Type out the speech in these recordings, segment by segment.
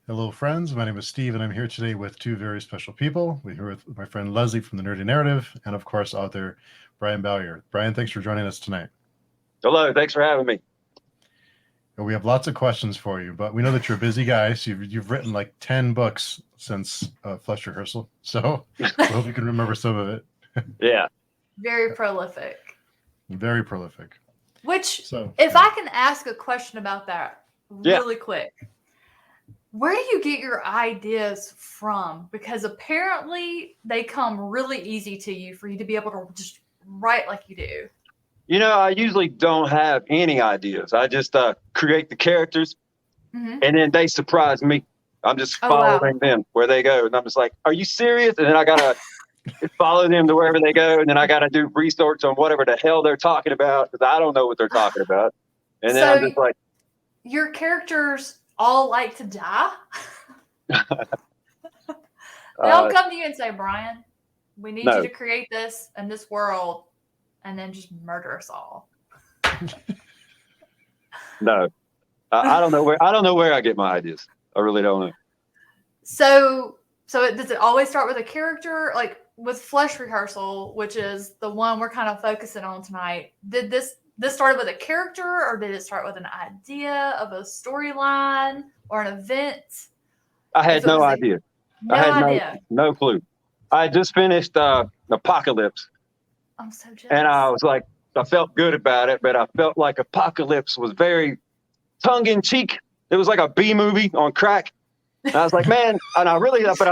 Hello, friends. My name is Steve, and I'm here today with two very special people. We're here with my friend Leslie from the Nerdy Narrative, and of course, author Brian Bowyer. Brian, thanks for joining us tonight. Hello, thanks for having me. And we have lots of questions for you, but we know that you're a busy guy, so you've written like 10 books since Flesh Rehearsal, so we hope you can remember some of it. Yeah. Very prolific. Very prolific. Which, So, if I can ask a question about that really quick, where do you get your ideas from? Because apparently they come really easy to you for you to be able to just write like you do. You know, I usually don't have any ideas. I just create the characters, and then they surprise me. I'm just following them where they go, and I'm just like, "Are you serious?" And then I gotta follow them to wherever they go, and then I gotta do research on whatever the hell they're talking about because I don't know what they're talking about. And then I'm just like, your characters all like to die. They'll come to you and say, "Brian, we need you to create this in this world, and then just murder us all." No, I don't know where I get my ideas. I really don't know. So does it always start with a character? Like with Flesh Rehearsal, which is the one we're kind of focusing on tonight, did this started with a character, or did it start with an idea of a storyline or an event? I had no idea. No clue. I just finished Apocalypse. I'm so jealous. And I was like, I felt good about it, but I felt like Apocalypse was very tongue-in-cheek. It was like a B movie on crack. And I was like, man, but I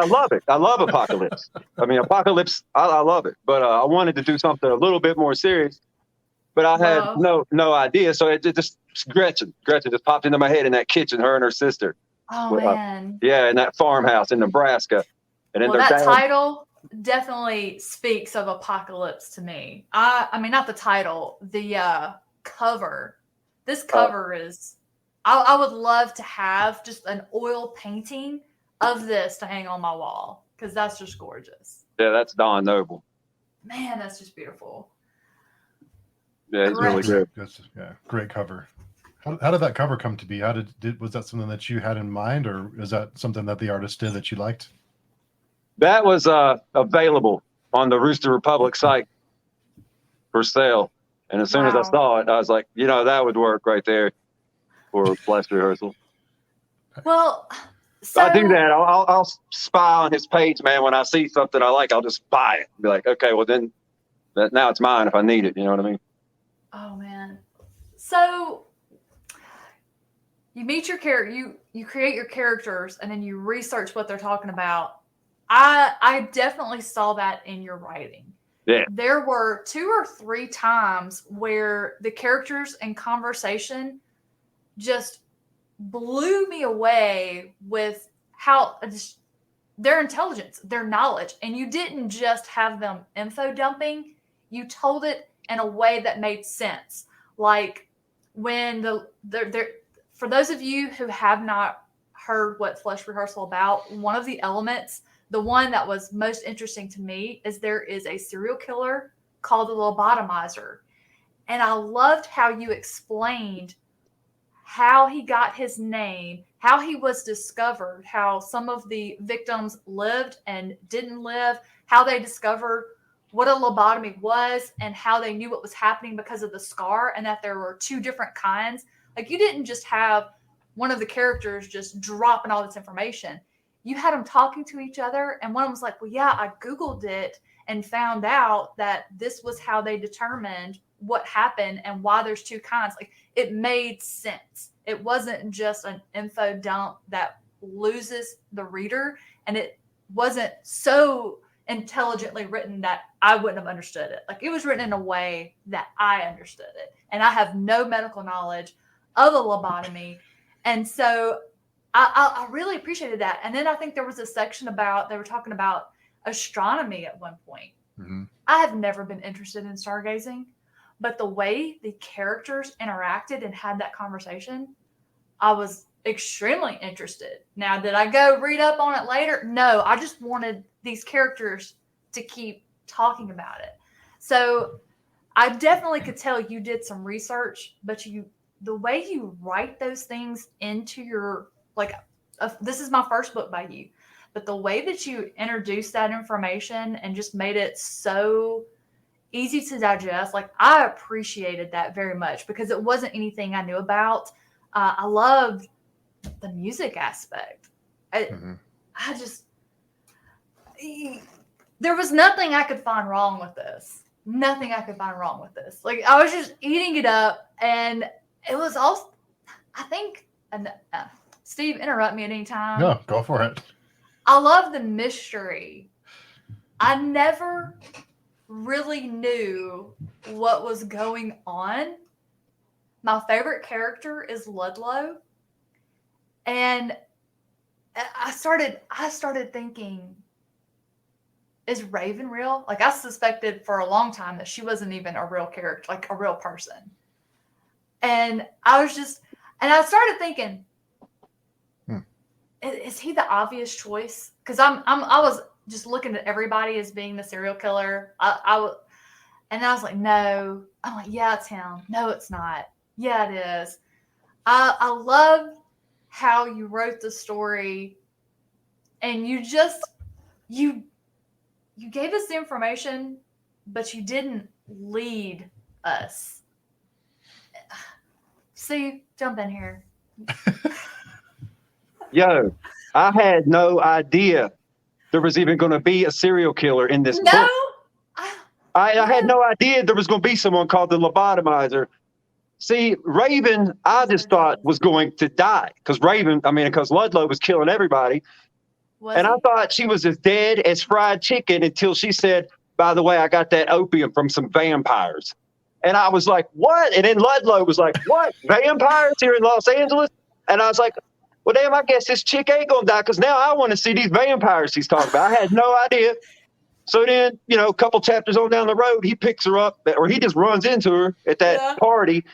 love it. I love Apocalypse. I mean, Apocalypse, I love it. But I wanted to do something a little bit more serious. But I had no idea. So it just, Gretchen just popped into my head in that kitchen, her and her sister. Oh, man. Yeah, in that farmhouse in Nebraska. And then that title definitely speaks of Apocalypse to me. I mean, not the title, the cover. This cover is... I would love to have just an oil painting of this to hang on my wall because that's just gorgeous. Yeah, that's Don Noble. Man, that's just beautiful. Yeah, it's really good. Great cover. How did that cover come to be? Was that something that you had in mind, or is that something that the artist did that you liked? That was available on the Rooster Republic site for sale. And as soon as I saw it, I was like, that would work right there for Flesh Rehearsal. Well, I do that. I'll spy on his page, man. When I see something I like, I'll just buy it. Be like, okay, well then, now it's mine if I need it. You know what I mean? Oh man. So you meet your character, you create your characters, and then you research what they're talking about. I definitely saw that in your writing. Yeah. There were 2 or 3 times where the characters in conversation just blew me away with how their intelligence, their knowledge, and you didn't just have them info dumping. You told it in a way that made sense. Like when for those of you who have not heard what Flesh Rehearsal about, one of the elements, the one that was most interesting to me, is there is a serial killer called the lobotomizer, and I loved how you explained how he got his name, how he was discovered, how some of the victims lived and didn't live, how they discovered what a lobotomy was and how they knew what was happening because of the scar, and that there were 2 different kinds. Like, you didn't just have one of the characters just dropping all this information. You had them talking to each other, and one of them was like, well, yeah, I Googled it and found out that this was how they determined what happened and why there's 2 kinds. Like, it made sense. It wasn't just an info dump that loses the reader, and it wasn't so intelligently written that I wouldn't have understood it. Like, it was written in a way that I understood it, and I have no medical knowledge of a lobotomy, and so I really appreciated that. And then I think there was a section they were talking about astronomy at one point. Mm-hmm. I have never been interested in stargazing, but the way the characters interacted and had that conversation, I was extremely interested. Now, did I go read up on it later? No, I just wanted these characters to keep talking about it. So I definitely could tell you did some research, but the way you write those things into your, like, this is my first book by you, but the way that you introduced that information and just made it so easy to digest, like I appreciated that very much because it wasn't anything I knew about. I loved the music aspect. I just, there was nothing I could find wrong with this. Nothing I could find wrong with this. Like I was just eating it up, and it was also, I think, and Steve, interrupt me at any time. No, go for it. I love the mystery. I never really knew what was going on. My favorite character is Ludlow, and I started thinking, is Raven real? Like I suspected for a long time that she wasn't even a real character, like a real person. And I started thinking, is he the obvious choice? Because I was just looking at everybody as being the serial killer. And I was like, no. I'm like, yeah, it's him. No, it's not. Yeah, it is. I love how you wrote the story, and you gave us the information, but you didn't lead us. See, jump in here. Yo, I had no idea there was even going to be a serial killer in this book. I had no idea there was going to be someone called the lobotomizer. See, Raven, I just thought was going to die because Ludlow was killing everybody. I thought she was as dead as fried chicken until she said, by the way, I got that opium from some vampires. And I was like, what? And then Ludlow was like, what? Vampires here in Los Angeles? And I was like, well, damn, I guess this chick ain't going to die because now I want to see these vampires he's talking about. I had no idea. So then, a couple chapters on down the road, he picks her up, or he just runs into her at that party.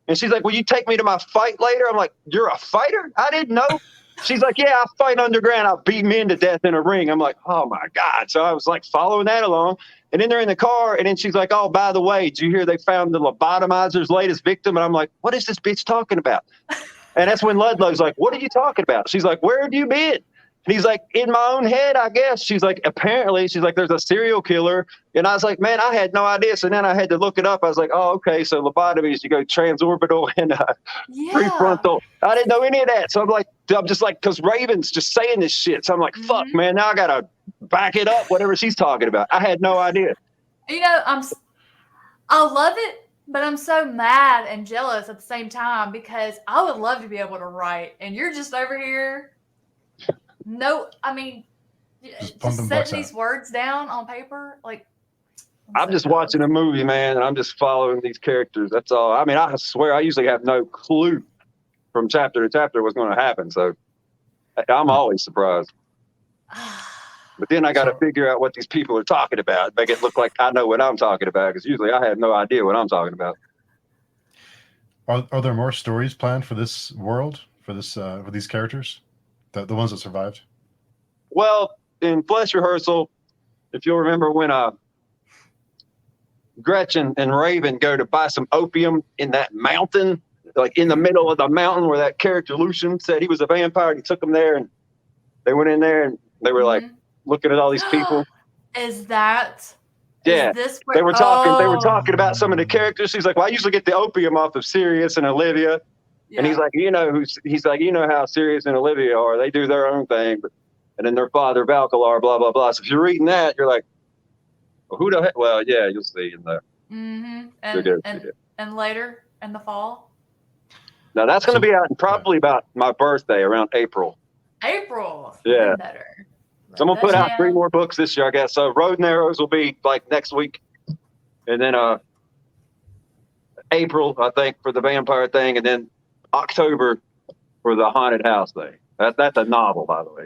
And she's like, will you take me to my fight later? I'm like, you're a fighter? I didn't know. She's like, yeah, I fight underground. I'll beat men to death in a ring. I'm like, oh, my God. So I was like following that along. And then they're in the car. And then she's like, oh, by the way, did you hear they found the lobotomizer's latest victim? And I'm like, what is this bitch talking about? And that's when Ludlow's like, what are you talking about? She's like, where have you been? And he's like, in my own head, I guess. She's like, apparently, there's a serial killer. And I was like, man, I had no idea. So then I had to look it up. I was like, oh, okay. So lobotomies, you go transorbital and prefrontal. I didn't know any of that. So I'm just like, because Raven's just saying this shit. So I'm like, fuck, man, now I got to back it up, whatever she's talking about. I had no idea. I love it, but I'm so mad and jealous at the same time because I would love to be able to write. And you're just over here. No, I mean, just setting these words down on paper, like. I'm just watching a movie, man, and I'm just following these characters. That's all. I mean, I swear I usually have no clue from chapter to chapter what's going to happen. So I'm always surprised. But then I got to figure out what these people are talking about, make it look like I know what I'm talking about, because usually I have no idea what I'm talking about. Are there more stories planned for this world, for these characters? The ones that survived? Well, in Flesh Rehearsal, if you'll remember when Gretchen and Raven go to buy some opium in that mountain, like in the middle of the mountain where that character Lucian said he was a vampire, and he took them there, and they went in there and they were like looking at all these people. Is this where, they were talking about some of the characters. She's like, well, I usually get the opium off of Sirius and Olivia. Yeah. And he's like, he's like, you know how Sirius and Olivia are. They do their own thing. And then their father, Valkalar, blah, blah, blah. So if you're reading that, you're like, well, who the heck? Well, yeah, you'll see in there. Mm-hmm. And later in the fall? Now, that's going to be out probably about my birthday, around April. April? Yeah. Better. So I'm going to put out 3 more books this year, I guess. So Road and Arrows will be like next week. And then April, I think, for the vampire thing. And then October for the haunted house thing. That's a novel, by the way.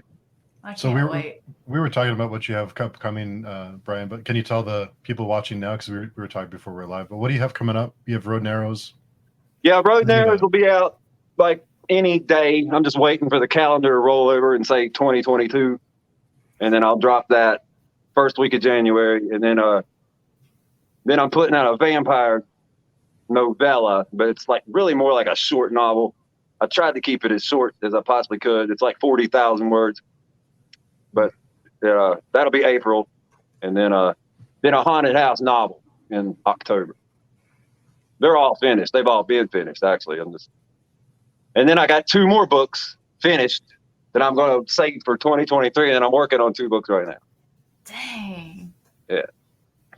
I can't wait. We were talking about what you have coming, Brian, but can you tell the people watching now, because we were talking before we were live, but what do you have coming up? You have Road and Arrows? Yeah, Road and Arrows will be out like any day. I'm just waiting for the calendar to roll over and say 2022. And then I'll drop that first week of January. And then I'm putting out a vampire novella, but it's like really more like a short novel. I tried to keep it as short as I possibly could. It's like 40,000 words, but that'll be April, and then a haunted house novel in October. They're all finished. They've all been finished, actually. And then I got 2 more books finished that I'm going to save for 2023, and I'm working on 2 books right now. Dang. Yeah.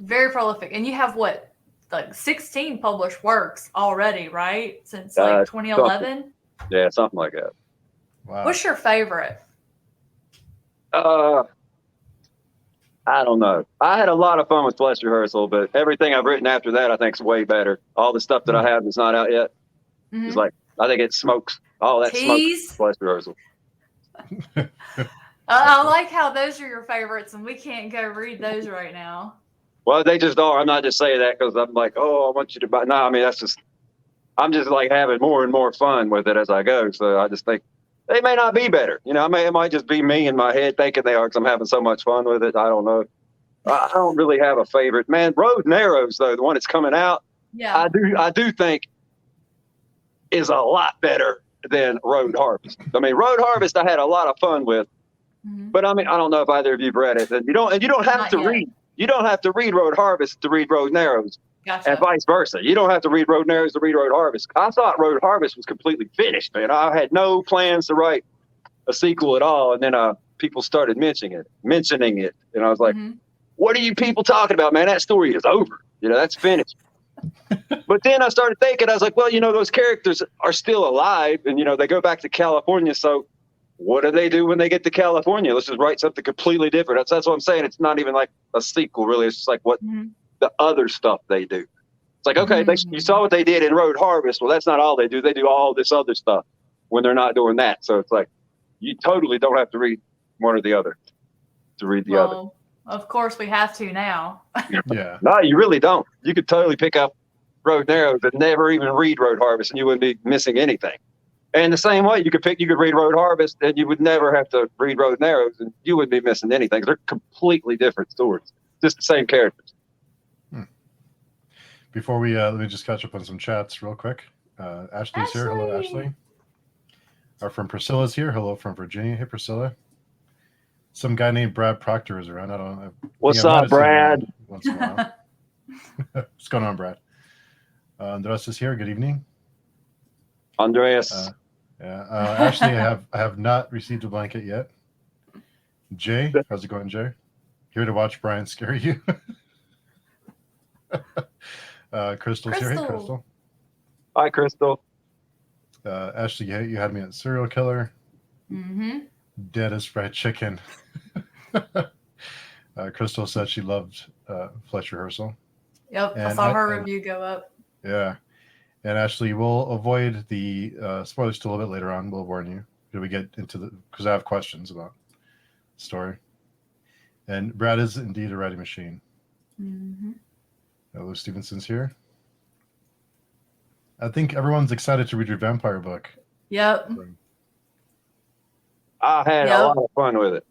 Very prolific. And you have what, like 16 published works already, right? Since like 2011? Yeah, something like that. Wow. What's your favorite? I don't know. I had a lot of fun with Flesh Rehearsal, but everything I've written after that, I think, is way better. All the stuff that I have that's not out yet is like, I think it smokes. All that Tease. smokes Flesh Rehearsal. I like how those are your favorites, and we can't go read those right now. Well, they just are. I'm not just saying that because I'm like, oh, I want you to buy. No, I mean, I'm just like having more and more fun with it as I go. So I just think they may not be better. You know, it might just be me in my head thinking they are because I'm having so much fun with it. I don't know. I don't really have a favorite. Man, Road and Arrows, though, the one that's coming out, Yeah. I do think is a lot better than Road Harvest. I mean, Road Harvest I had a lot of fun with, but I mean, I don't know if either of you've read it. And you don't have Not to yet. read. You don't have to read Road Harvest to read Road and Arrows, Gotcha. and vice versa. You don't have to read Road and Arrows to read Road Harvest. I thought Road Harvest was completely finished, man. I had no plans to write a sequel at all, and then people started mentioning it, and I was like, "What are you people talking about, man? That story is over. You know, that's finished." But then I started thinking, I was like, well, you know, those characters are still alive, and you know, they go back to California. So, what do they do when they get to California? Let's just write something completely different. That's what I'm saying. It's not even like a sequel, really. It's just like what the other stuff they do. It's like, okay, you saw what they did in Road Harvest. Well, that's not all they do. They do all this other stuff when they're not doing that. So it's like, you totally don't have to read one or the other to read the other. Of course, we have to now. Yeah. No, you really don't. You could totally pick up Road and Arrows and never even read Road Harvest, and you wouldn't be missing anything. And the same way, you could read Road Harvest, and you would never have to read Road and Arrows, and you wouldn't be missing anything. They're completely different stories, just the same characters. Before we let me just catch up on some chats real quick. Ashley's here. Hello, Ashley. Our friend Priscilla's here. Hello from Virginia. Hey, Priscilla. Some guy named Brad Proctor is around. I don't know. What's up, Brad? Once in a while. What's going on, Brad? Andres is here. Good evening. Andreas. Ashley, I have not received a blanket yet. Jay, how's it going, Jay? Here to watch Brian scare you. Crystal's here. Hey, Crystal. Hi, Crystal. Ashley, you had me at serial killer. Dead as fried chicken. Crystal said she loved Flesh Rehearsal. Yep, I saw her review go up. Yeah. And Ashley, we'll avoid the spoilers till a little bit later on. We'll warn you. We get into because I have questions about the story. And Brad is indeed a writing machine. Lou Stevenson's here. I think everyone's excited to read your vampire book. Yep. I had a lot of fun with it.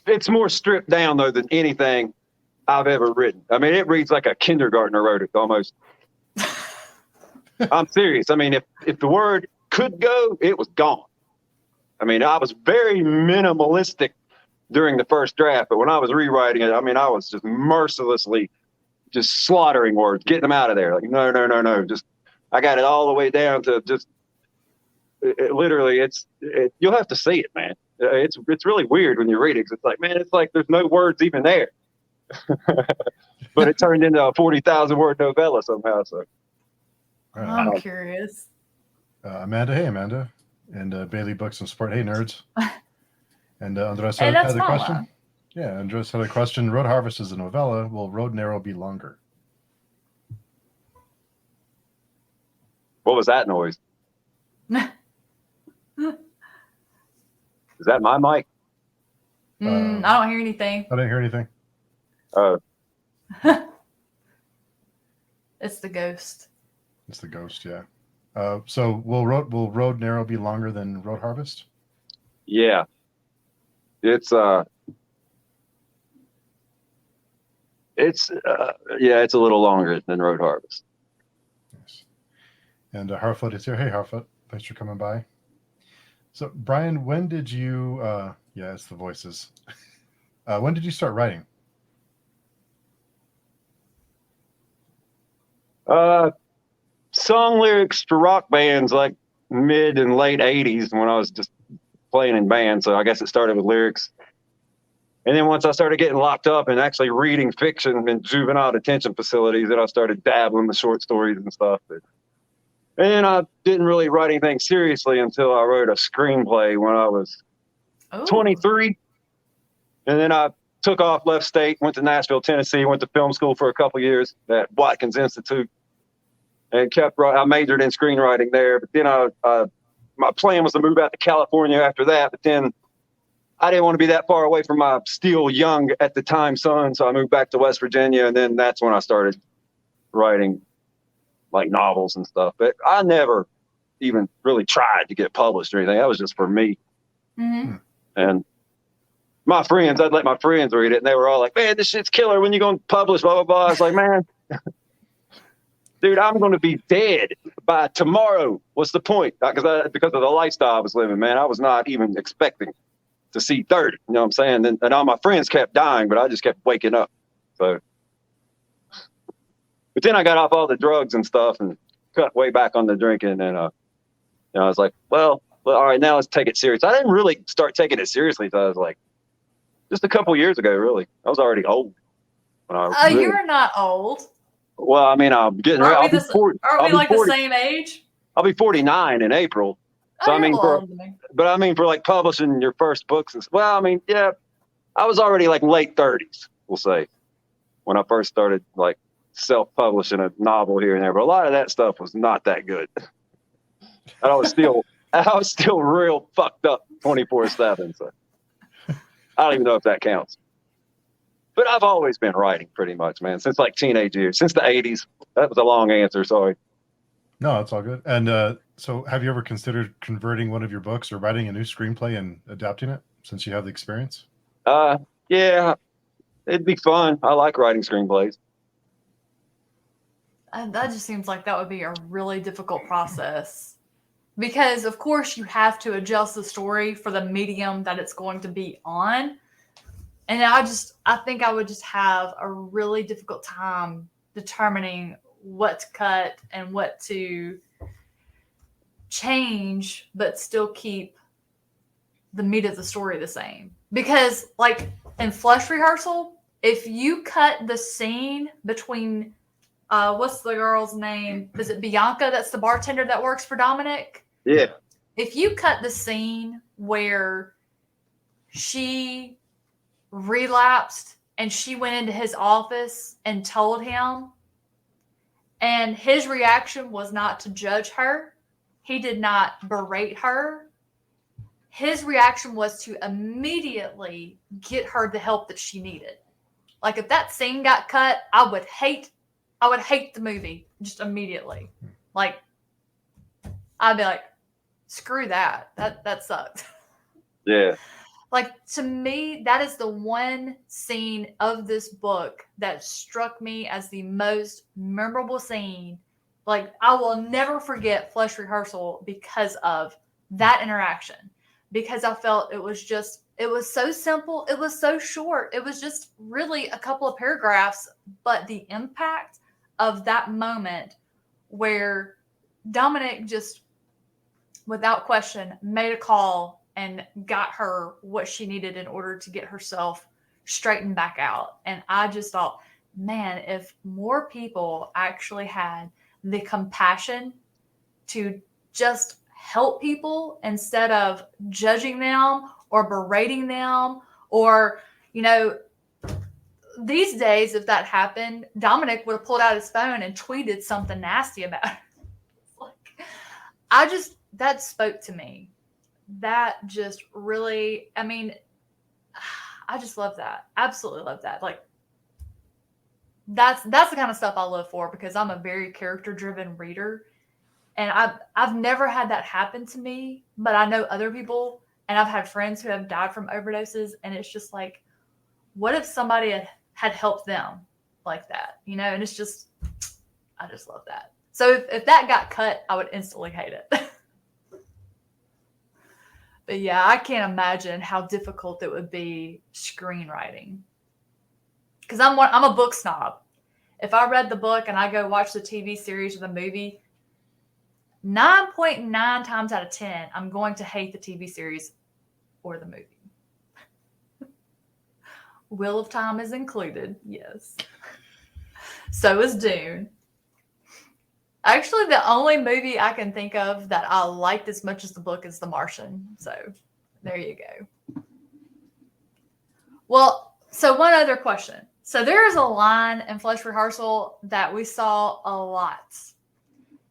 It's more stripped down, though, than anything I've ever written. I mean, it reads like a kindergartner wrote it, almost. I'm serious. I mean, if the word could go, it was gone. I mean, I was very minimalistic during the first draft, but when I was rewriting it, I mean, I was just mercilessly just slaughtering words, getting them out of there. Like, no. Just, I got it all the way down to just, literally, you'll have to see it, man. It's really weird when you read it, 'cause it's like, man, it's like there's no words even there. But it turned into a 40,000 word novella somehow. So I'm curious. Amanda, hey, Amanda. And Bailey Books and Support, hey, nerds. And Andres Hey, had a question. Yeah, Andres had a question. Road Harvest is a novella. Will Road and Arrow be longer? what was that noise? Is that my mic? I don't hear anything. I didn't hear anything. It's the ghost. It's the ghost, yeah. So will Road and Arrow be longer than Road Harvest? Yeah. It's it's a little longer than Road Harvest. Yes. And Harfoot is here. Hey, Harfoot. Thanks for coming by. So, Brian, when did you, yeah, it's the voices. When did you start writing? Song lyrics for rock bands like mid and late 80s when I was just playing in bands. So I guess it started with lyrics. And then once I started getting locked up and actually reading fiction in juvenile detention facilities, then I started dabbling with short stories and stuff. And then I didn't really write anything seriously until I wrote a screenplay when I was 23. And then I took off, left state, went to Nashville, Tennessee, went to film school for a couple years at Watkins Institute, and I majored in screenwriting there. But then my plan was to move out to California after that. But then I didn't want to be that far away from my still young at the time son. So I moved back to West Virginia. And then that's when I started writing like novels and stuff. But I never even really tried to get published or anything. That was just for me. Mm-hmm. And my friends, I'd let my friends read it, and they were all like, man, this shit's killer. When you going to publish, blah, blah, blah. I was like, man, dude, I'm going to be dead by tomorrow. What's the point? Because of the lifestyle I was living, man, I was not even expecting to see 30. You know what I'm saying? And all my friends kept dying, but I just kept waking up. So, but then I got off all the drugs and stuff and cut way back on the drinking. And I was like, well, all right, now let's take it serious. I didn't really start taking it seriously until I was like, just a couple years ago, really. I was already old. You're not old. Well, I mean, I'm getting ready. Are we like 40, the same age? I'll be 49 in April. So I mean, for like publishing your first books, well, I mean, yeah, I was already like late 30s, we'll say, when I first started like self-publishing a novel here and there. But a lot of that stuff was not that good. And I was still real fucked up 24/7. So I don't even know if that counts. But I've always been writing pretty much, man, since like teenage years, since the 80s. That was a long answer. Sorry. No, it's all good. And so have you ever considered converting one of your books or writing a new screenplay and adapting it since you have the experience? Yeah, it'd be fun. I like writing screenplays. That just seems like that would be a really difficult process. Because, of course, you have to adjust the story for the medium that it's going to be on. And I think I would just have a really difficult time determining what to cut and what to change, but still keep the meat of the story the same. Because, like, in Flesh Rehearsal, if you cut the scene between, what's the girl's name? Is it Bianca? That's the bartender that works for Dominic? Yeah. If you cut the scene where she relapsed and she went into his office and told him, and his reaction was not to judge her, he did not berate her. His reaction was to immediately get her the help that she needed. Like if that scene got cut, I would hate the movie just immediately. Like I'd be like, screw that. That sucks. Yeah. Like to me, that is the one scene of this book that struck me as the most memorable scene. Like I will never forget Flesh Rehearsal because of that interaction. Because I felt it was so simple. It was so short. It was just really a couple of paragraphs, but the impact of that moment where Dominic just, without question, made a call and got her what she needed in order to get herself straightened back out. And I just thought, man, if more people actually had the compassion to just help people instead of judging them or berating them, or, these days, if that happened, Dominic would have pulled out his phone and tweeted something nasty about it. That spoke to me. That just really, I just love that. Absolutely love that. Like, that's the kind of stuff I love for, because I'm a very character-driven reader. And I've never had that happen to me, but I know other people, and I've had friends who have died from overdoses, and it's just like, what if somebody had helped them like that, And it's just, I just love that. So if that got cut, I would instantly hate it. But yeah, I can't imagine how difficult it would be screenwriting. Because I'm a book snob. If I read the book and I go watch the TV series or the movie, 9.9 times out of 10, I'm going to hate the TV series or the movie. Wheel of Time is included, yes. So is Dune. Actually, the only movie I can think of that I liked as much as the book is The Martian. So there you go. Well, so one other question. So there is a line in Flesh Rehearsal that we saw a lot.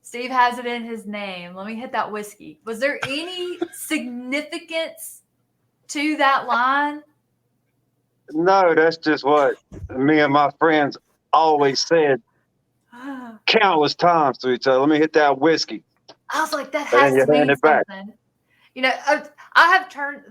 Steve has it in his name. Let me hit that whiskey. Was there any significance to that line? No, that's just what me and my friends always said countless times to each other. Let me hit that whiskey. I was like, that And has then you to hand mean it back. something. You know, I have turned,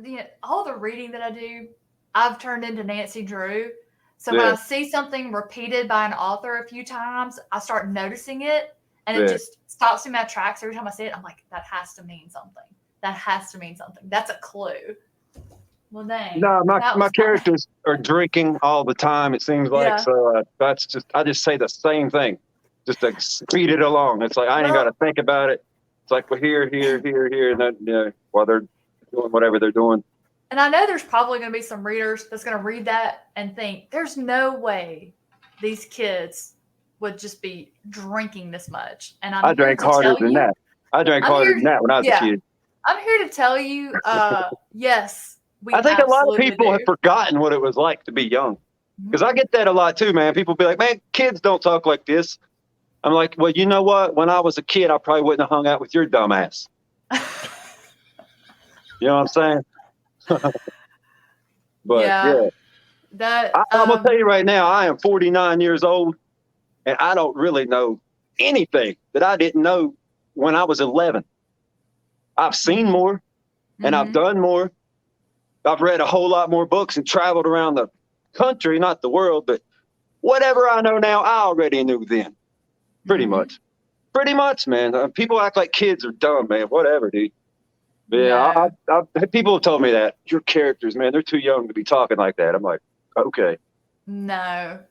all the reading that I do, I've turned into Nancy Drew. So when I see something repeated by an author a few times, I start noticing it, and it just stops me in my tracks every time I see it. I'm like, that has to mean something. That has to mean something. That's a clue. Well, dang. No, my characters are drinking all the time, it seems like. Yeah. So that's just, I just say the same thing, just to speed it along. It's like, I ain't got to think about it. It's like, well, here, and then, while they're doing whatever they're doing. And I know there's probably going to be some readers that's going to read that and think, there's no way these kids would just be drinking this much. And I drank harder than that. I drank harder than that when I was a kid. I'm here to tell you, yes, I think a lot of people have forgotten what it was like to be young. Because I get that a lot too, man. People be like, man, kids don't talk like this. I'm like, well, you know what? When I was a kid, I probably wouldn't have hung out with your dumb ass. You know what I'm saying? But yeah. I'm going to tell you right now, I am 49 years old, and I don't really know anything that I didn't know when I was 11. I've seen more, and I've done more. I've read a whole lot more books and traveled around the country, not the world, but whatever I know now, I already knew then. Pretty much, man. People act like kids are dumb, man. Whatever, dude. But yeah, people have told me that your characters, man, they're too young to be talking like that. I'm like, okay. Nope.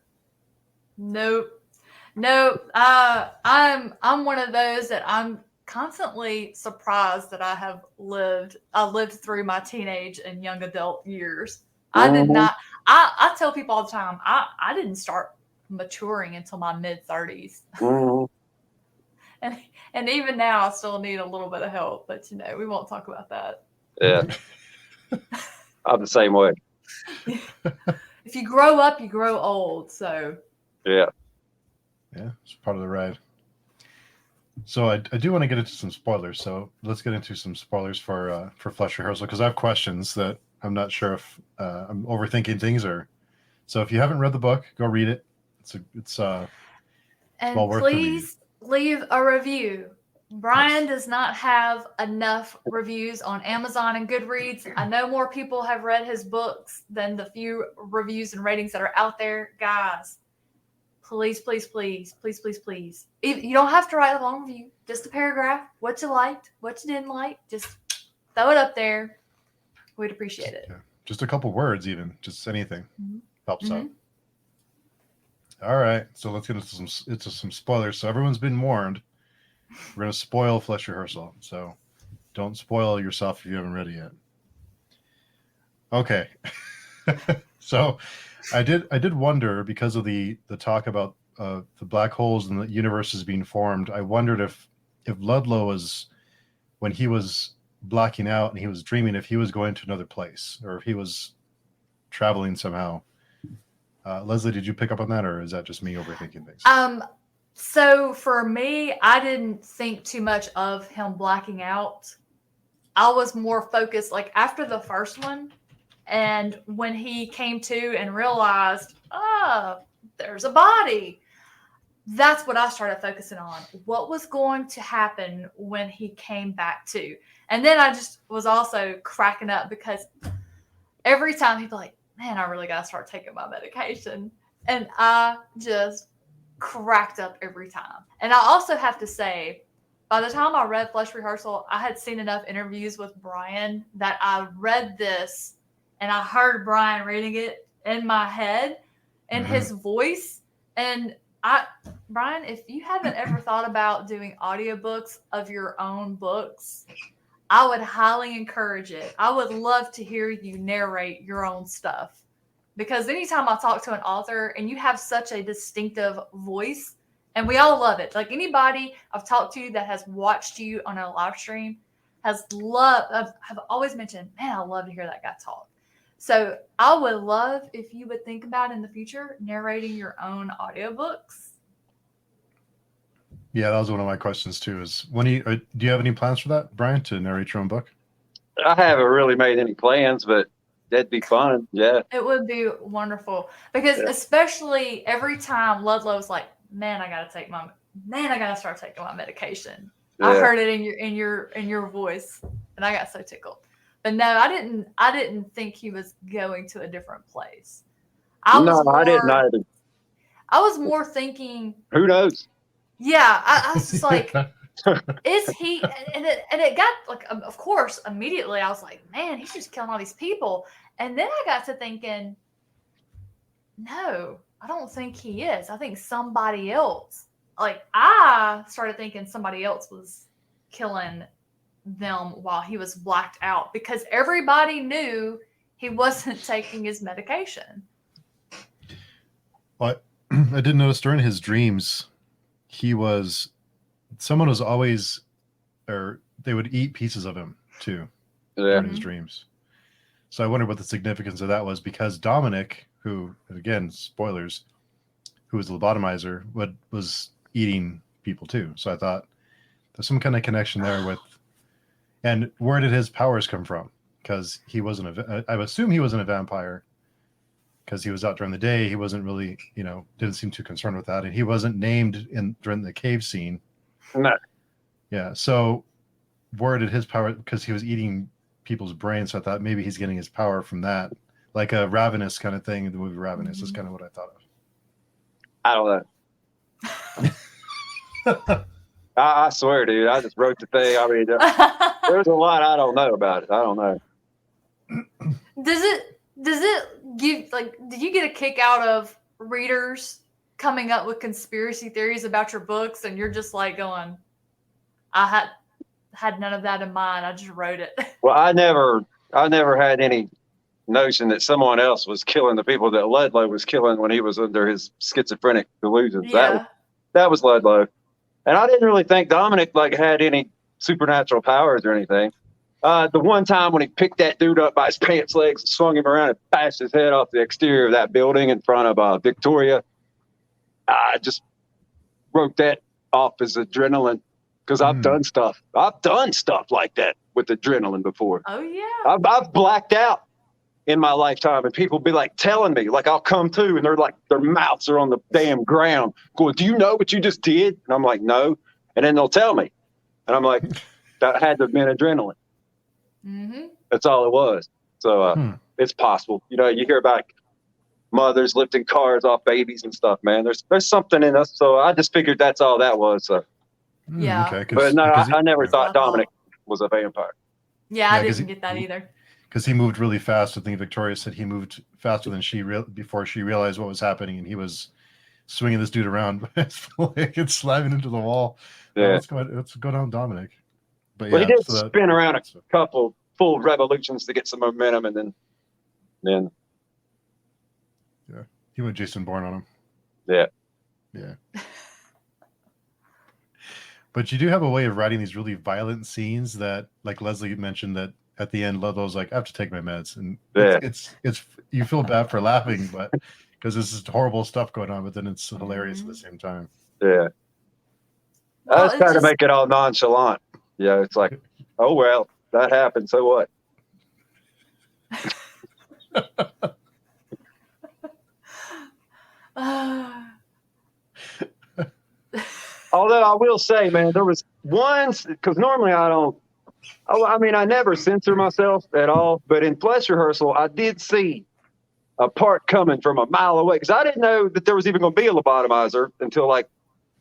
I'm one of those that I'm constantly surprised that I lived through my teenage and young adult years. I did not. I tell people all the time, I didn't start maturing until my mid-30s. And even now, I still need a little bit of help, but we won't talk about that. Yeah, I'm the same way. If you grow up, you grow old. So yeah, it's part of the ride. So I do want to get into some spoilers. So let's get into some spoilers for Flesh Rehearsal, because I have questions that I'm not sure if I'm overthinking things or. So if you haven't read the book, go read it. It's and well worth the read. Please leave a review. Brian does not have enough reviews on Amazon and Goodreads. I know more people have read his books than the few reviews and ratings that are out there. Guys, please. You don't have to write a long review. Just a paragraph. What you liked, what you didn't like. Just throw it up there. We'd appreciate it. Yeah. Just a couple words even. Just anything helps out. All right. So let's get into some spoilers. So everyone's been warned. We're going to spoil Flesh Rehearsal. So don't spoil yourself if you haven't read it yet. Okay. So I did wonder, because of the talk about the black holes and the universes being formed, I wondered if Ludlow was, when he was blacking out and he was dreaming, if he was going to another place or if he was traveling somehow. Leslie, did you pick up on that, or is that just me overthinking things? So for me, I didn't think too much of him blacking out. I was more focused, like after the first one, and when he came to and realized, there's a body. That's what I started focusing on. What was going to happen when he came back to? And then I just was also cracking up because every time he'd be like, man, I really got to start taking my medication. And I just cracked up every time. And I also have to say, by the time I read Flesh Rehearsal, I had seen enough interviews with Brian that I read this and I heard Brian reading it in my head and his voice. And Brian, if you haven't ever thought about doing audiobooks of your own books, I would highly encourage it. I would love to hear you narrate your own stuff. Because anytime I talk to an author and you have such a distinctive voice, and we all love it. Like anybody I've talked to that has watched you on a live stream have always mentioned, man, I love to hear that guy talk. So I would love if you would think about in the future narrating your own audiobooks. Yeah, that was one of my questions too. Is do you have any plans for that, Brian, to narrate your own book? I haven't really made any plans, but that'd be fun. Yeah. It would be wonderful because especially every time Ludlow's like, man, I gotta start taking my medication. Yeah. I heard it in your voice, and I got so tickled. But no, I didn't think he was going to a different place. I didn't either. I was more thinking, who knows? Yeah, I was just like, is he? And it got like, of course, immediately I was like, man, he's just killing all these people. And then I got to thinking, no, I don't think he is. I think somebody else. Like I started thinking somebody else was killing them while he was blacked out because everybody knew he wasn't taking his medication. Well, I did notice during his dreams, someone was always, or they would eat pieces of him too in his dreams. So I wondered what the significance of that was because Dominic, who, again, spoilers, who was the lobotomizer, was eating people too. So I thought there's some kind of connection there with, and where did his powers come from? Because he wasn't I assume he wasn't a vampire because he was out during the day. He wasn't really, didn't seem too concerned with that. And he wasn't named during the cave scene. No. Yeah. So where did his power, because he was eating people's brains. So I thought maybe he's getting his power from that, like a Ravenous kind of thing. The movie Ravenous is kind of what I thought of. I don't know. I swear, dude, I just wrote the thing. I mean, there's a lot I don't know about it. I don't know. Does it give, like, did you get a kick out of readers coming up with conspiracy theories about your books and you're just like going, I had none of that in mind. I just wrote it. Well, I never had any notion that someone else was killing the people that Ludlow was killing when he was under his schizophrenic delusions. Yeah. That was Ludlow. And I didn't really think Dominic had any supernatural powers or anything. The one time when he picked that dude up by his pants legs and swung him around and bashed his head off the exterior of that building in front of Victoria, I just wrote that off as adrenaline because I've done stuff. I've done stuff like that with adrenaline before. Oh, yeah. I've blacked out in my lifetime, and people be telling me, I'll come to, and they're their mouths are on the damn ground going, do you know what you just did? And I'm like, no. And then they'll tell me. And I'm like, that had to have been adrenaline. Mm-hmm. That's all it was. So it's possible. You hear about mothers lifting cars off babies and stuff, man. There's something in us. So I just figured that's all that was. So. Yeah. Okay, but no, I never thought Dominic was a vampire. Yeah, I didn't get that either. Because he moved really fast. I think Victoria said he moved faster than before she realized what was happening, and he was swinging this dude around and slamming into the wall. Yeah, let's go down Dominic. But he did spin around a couple full revolutions to get some momentum, and then yeah, he went Jason Bourne on him. Yeah. But you do have a way of writing these really violent scenes that, like Leslie mentioned, that at the end, Ludlow's like, I have to take my meds. And it's you feel bad for laughing, but because this is horrible stuff going on, but then it's hilarious at the same time. Yeah. I was trying to make it all nonchalant. Yeah, it's like, oh, well, that happened. So what? Although I will say, man, there was once, because normally I never censor myself at all, but in Flesh Rehearsal, I did see a part coming from a mile away. Because I didn't know that there was even going to be a lobotomizer until like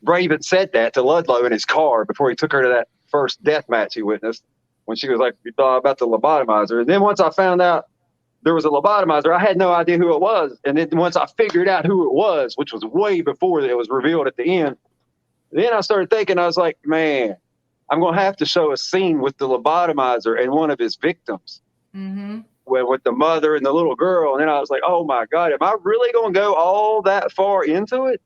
Raven said that to Ludlow in his car before he took her to that first death match he witnessed, when she was like, "You thought about the lobotomizer." And then once I found out there was a lobotomizer, I had no idea who it was. And then once I figured out who it was, which was way before it was revealed at the end, then I started thinking, I was like, man, I'm going to have to show a scene with the lobotomizer and one of his victims. Mm-hmm. With the mother and the little girl. And then I was like, oh my God, am I really going to go all that far into it?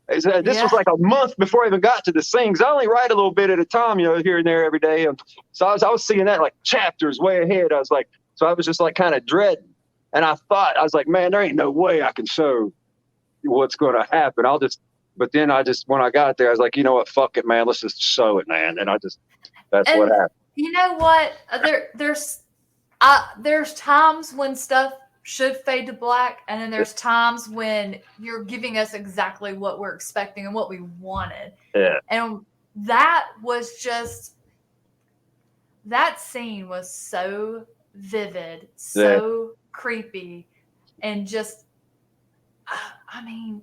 This was like a month before I even got to the scene, because I only write a little bit at a time, here and there every day. And so I was seeing that like chapters way ahead. I was like, so I was just like kind of dreading. And I was like, man, there ain't no way I can show what's going to happen. But then when I got there, I was like, you know what? Fuck it, man. Let's just show it, man. And that's what happened. You know what? There's times when stuff should fade to black, and then there's times when you're giving us exactly what we're expecting and what we wanted. Yeah. And that scene was so vivid, so creepy, and just, I mean,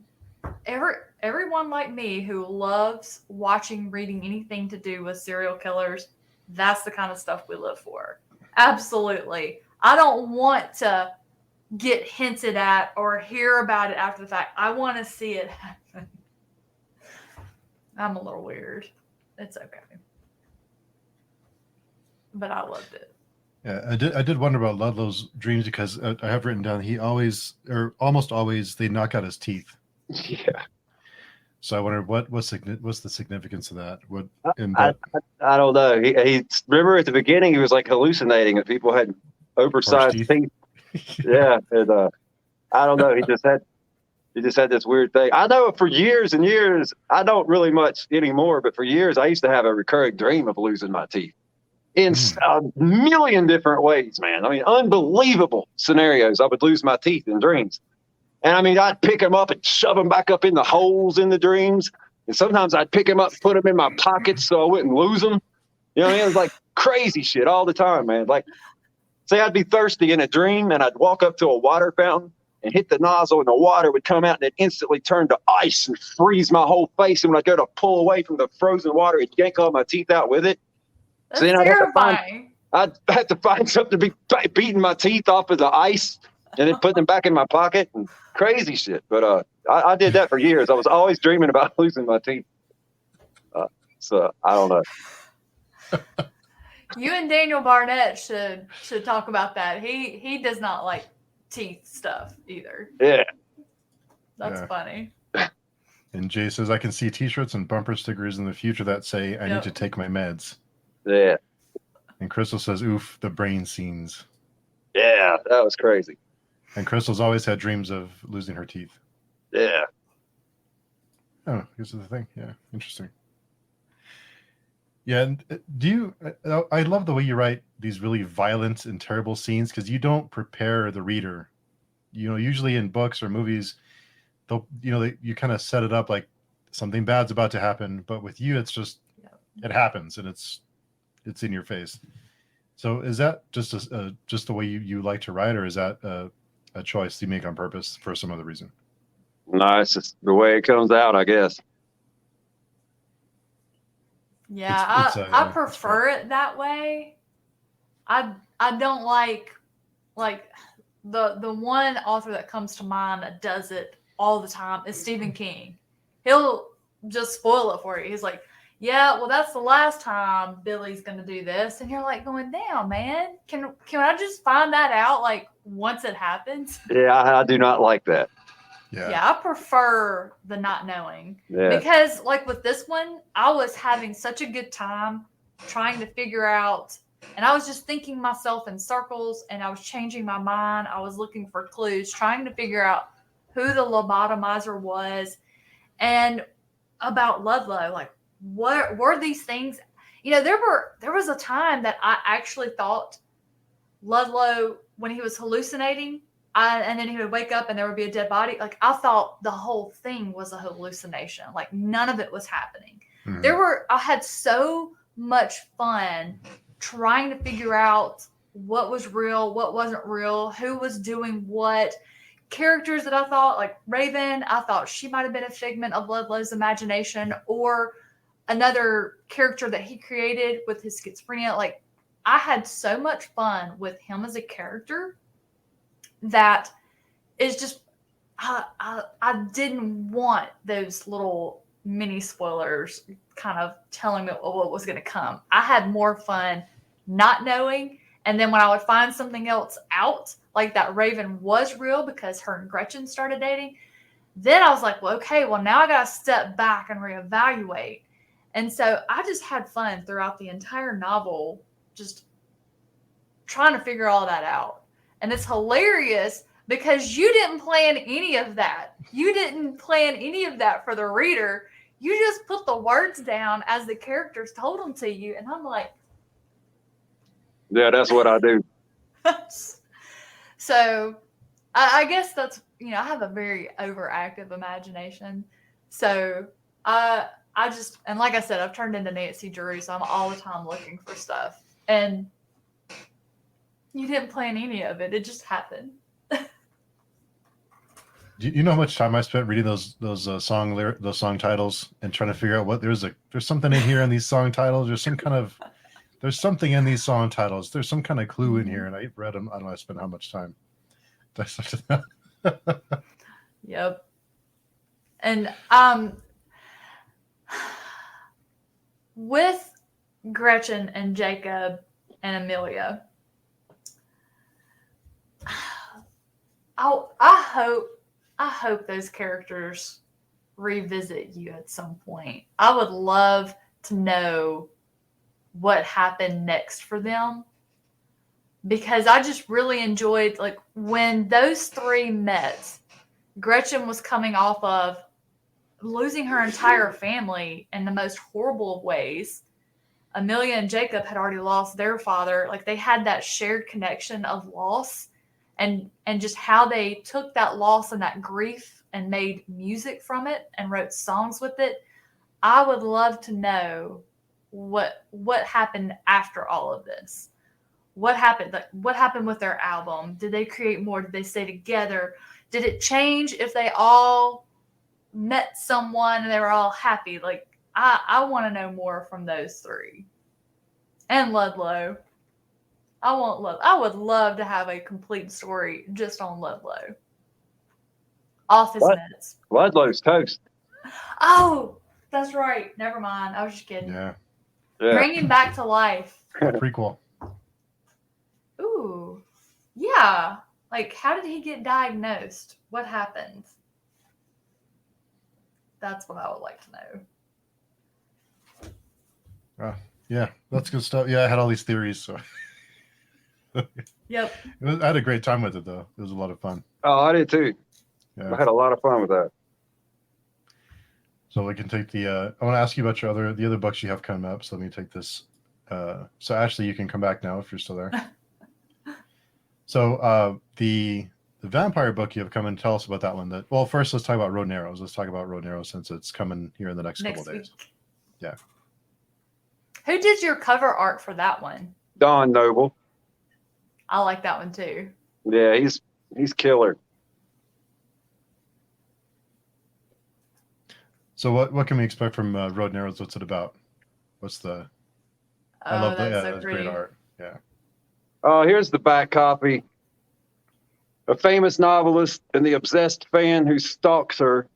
everyone like me who loves reading anything to do with serial killers, that's the kind of stuff we live for. Absolutely. I don't want to get hinted at or hear about it after the fact. I want to see it happen. I'm a little weird. It's okay. But I loved it. Yeah, I did wonder about Ludlow's dreams, because I have written down he always, or almost always, they knock out his teeth. Yeah. So I wondered what's the significance of that? I don't know. He remember at the beginning he was like hallucinating that people had oversized teeth. Yeah, and I don't know. He just had this weird thing. I know for years and years. I don't really much anymore, but for years I used to have a recurring dream of losing my teeth in a million different ways, man. I mean, unbelievable scenarios. I would lose my teeth in dreams. And I mean, I'd pick them up and shove them back up in the holes in the dreams. And sometimes I'd pick them up, put them in my pockets so I wouldn't lose them. You know what I mean? It was like crazy shit all the time, man. Like, say I'd be thirsty in a dream and I'd walk up to a water fountain and hit the nozzle, and the water would come out and it instantly turn to ice and freeze my whole face. And when I go to pull away from the frozen water, it'd yank all my teeth out with it. That's terrifying. I'd have to find something to be beating my teeth off of the ice and then put them back in my pocket and crazy shit. But I did that for years. I was always dreaming about losing my teeth. So I don't know. You and Daniel Barnett should talk about that. He does not like teeth stuff either. Yeah. That's funny. And Jay says, I can see t-shirts and bumper stickers in the future that say, I need to take my meds. Yeah. And Crystal says, oof, the brain scenes. Yeah, that was crazy. And Crystal's always had dreams of losing her teeth. Yeah. Oh, here's the thing. Yeah, interesting. Yeah, and I love the way you write these really violent and terrible scenes, because you don't prepare the reader. Usually in books or movies, you kind of set it up like something bad's about to happen, but with you, it's just it happens and it's in your face. So is that just just the way you like to write, or is that a choice you make on purpose for some other reason? No, it's just the way it comes out, I guess. Yeah, I prefer it that way. I don't like the one author that comes to mind that does it all the time is Stephen King. He'll just spoil it for you. He's like, yeah, well, that's the last time Billy's going to do this. And you're like going, damn, man, can I just find that out like once it happens? Yeah, I do not like that. Yeah, I prefer the not knowing. Yeah. Because like with this one, I was having such a good time trying to figure out, and I was just thinking myself in circles, and I was changing my mind. I was looking for clues, trying to figure out who the lobotomizer was, and about Ludlow, like what were these things? There was a time that I actually thought Ludlow, when he was hallucinating, and then he would wake up and there would be a dead body. Like I thought the whole thing was a hallucination. Like none of it was happening. Mm-hmm. I had so much fun trying to figure out what was real, what wasn't real, who was doing what, characters that I thought, like Raven, I thought she might have been a figment of Ludlow's imagination, or another character that he created with his schizophrenia. Like, I had so much fun with him as a character that is just, I didn't want those little mini spoilers kind of telling me what was going to come. I had more fun not knowing. And then when I would find something else out, like that Raven was real because her and Gretchen started dating, then I was like, well, okay, well, now I got to step back and reevaluate. And so I just had fun throughout the entire novel, just trying to figure all that out. And it's hilarious because you didn't plan any of that. You didn't plan any of that for the reader. You just put the words down as the characters told them to you. And I'm like, Yeah, that's what I do. So I guess that's, I have a very overactive imagination. So I just, and like I said, I've turned into Nancy Drew, so I'm all the time looking for stuff. And you didn't plan any of it. It just happened. Do you know how much time I spent reading those song titles and trying to figure out what there's something in here in these song titles. There's something in these song titles. There's some kind of clue in here, and I read them. I don't know. I spent how much time. Yep. And with Gretchen and Jacob and Amelia, I hope those characters revisit you at some point. I would love to know what happened next for them, because I just really enjoyed, like, when those three met. Gretchen was coming off of losing her entire family in the most horrible of ways. Amelia and Jacob had already lost their father. Like, they had that shared connection of loss, and just how they took that loss and that grief and made music from it and wrote songs with it. I would love to know what happened after all of this. What happened? Like, what happened with their album? Did they create more? Did they stay together? Did it change if they all met someone and they were all happy? Like, I want to know more from those three. And Ludlow. I would love to have a complete story just on Ludlow. Off his meds. Ludlow's toast. Oh, that's right. Never mind. I was just kidding. Yeah. Bring him back to life. Prequel. Ooh. Yeah. Like, how did he get diagnosed? What happened? That's what I would like to know. Yeah, that's good stuff. Yeah, I had all these theories, so. Yep. I had a great time with it, though. It was a lot of fun. Oh, I did too. Yeah. I had a lot of fun with that. So we can take I want to ask you about the other books you have coming up. So let me take this. So Ashley, you can come back now if you're still there. So the vampire book you have come and tell us about that one. Well, first let's talk about Road and Arrows. Let's talk about Road and Arrows since it's coming here in the next couple of days. Week. Yeah. Who did your cover art for that one? Don Noble. I like that one too. Yeah, he's killer. So what can we expect from Road and Arrows? What's it about? What's the? I love that. Yeah, that's great art. Yeah. Here's the back copy. A famous novelist and the obsessed fan who stalks her.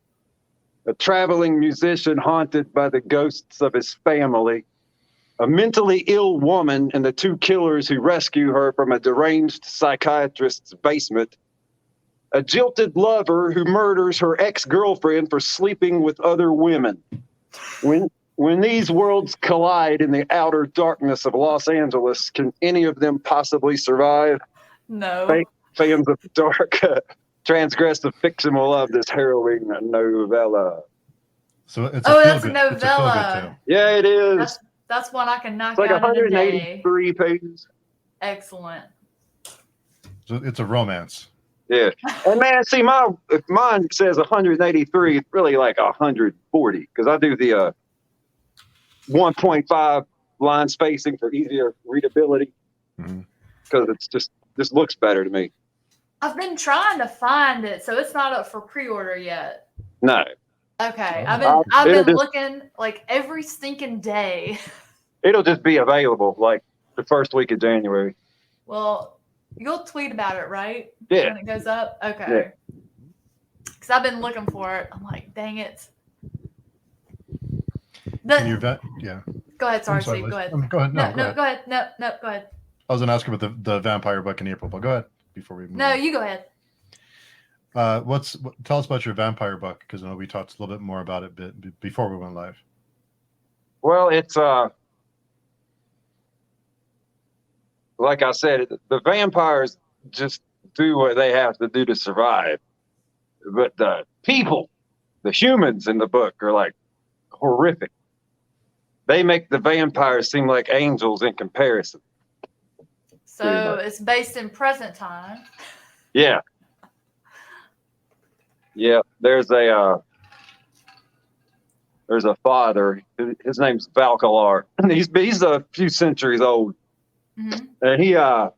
A traveling musician haunted by the ghosts of his family. A mentally ill woman and the two killers who rescue her from a deranged psychiatrist's basement. A jilted lover who murders her ex-girlfriend for sleeping with other women. When these worlds collide in the outer darkness of Los Angeles, can any of them possibly survive? No. Fans of dark, transgressive fiction will love this harrowing novella. So it's a novella. Yeah, it is. That's one I can knock it's like out in a day. 183 pages. Excellent. So it's a romance. Yeah. And man, see, if mine says 183, it's really like 140 because I do the 1.5 line spacing for easier readability because it's just looks better to me. I've been trying to find it, so it's not up for pre-order yet. No. Okay, Oh. I've It'll been just- looking like every stinking day. It'll just be available like the first week of January. Well, you'll tweet about it, right? Yeah. When it goes up? Okay. Because I've been looking for it. I'm like, dang it. And your yeah. Go ahead, sorry, sorry, Steve. Go ahead. Go ahead. No, Go ahead. go ahead. No, go ahead. I was going to ask about the vampire book in April, but go ahead before we move No, on. you go ahead. Tell us about your vampire book, because I know we talked a little bit more about it before we went live. Well, it's like I said, the vampires just do what they have to do to survive. But the people, the humans in the book are like horrific. They make the vampires seem like angels in comparison. So it's based in present time. Yeah. Yeah. There's a father. His name's Valkalar. He's a few centuries old. Mm-hmm. And he had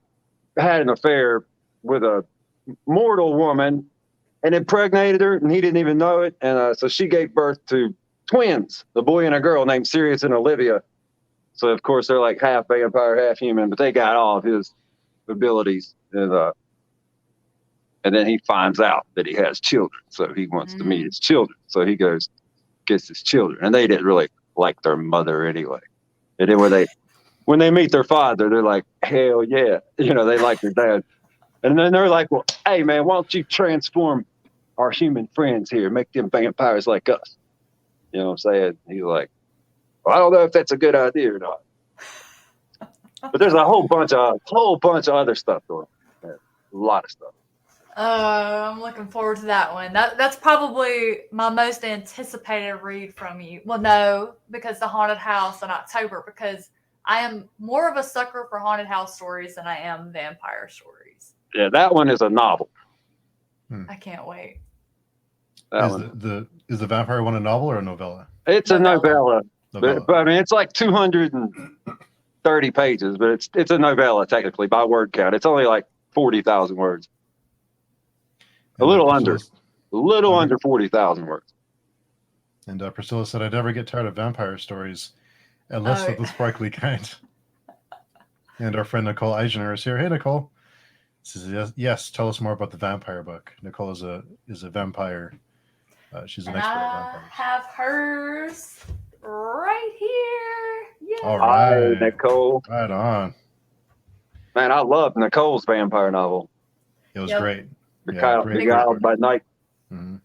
an affair with a mortal woman and impregnated her, and he didn't even know it. And so she gave birth to twins, a boy and a girl named Sirius and Olivia. So, of course, they're like half vampire, half human, but they got all of his abilities. And then he finds out that he has children. So he wants to meet his children. So he goes, gets his children. And they didn't really like their mother anyway. And then when they meet their father, they're like, hell yeah. You know, they like their dad. And then they're like, well, hey, man, why don't you transform our human friends here, make them vampires like us? You know what I'm saying? He's like, well, I don't know if that's a good idea or not. But there's a whole bunch of other stuff going on. A lot of stuff. I'm looking forward to that one. That's probably my most anticipated read from you. Well, no, because the haunted house in October, because I am more of a sucker for haunted house stories than I am vampire stories. Yeah, that one is a novel. I can't wait. Is the vampire one a novel or a novella? It's a novella. Novella. But I mean, it's like 230 pages, but it's a novella technically by word count. It's only like 40,000 words. A little under 40,000 words. And Priscilla said, I never get tired of vampire stories, unless with the sparkly kind. And our friend Nicole Eichner is here. Hey, Nicole. Says, yes, tell us more about the vampire book. Nicole is a vampire. She's an expert at vampires. I have hers right here. Yeah. All right. Hi, Nicole. Right on. Man, I love Nicole's vampire novel. It was great. The Guy by Night. Mm-hmm.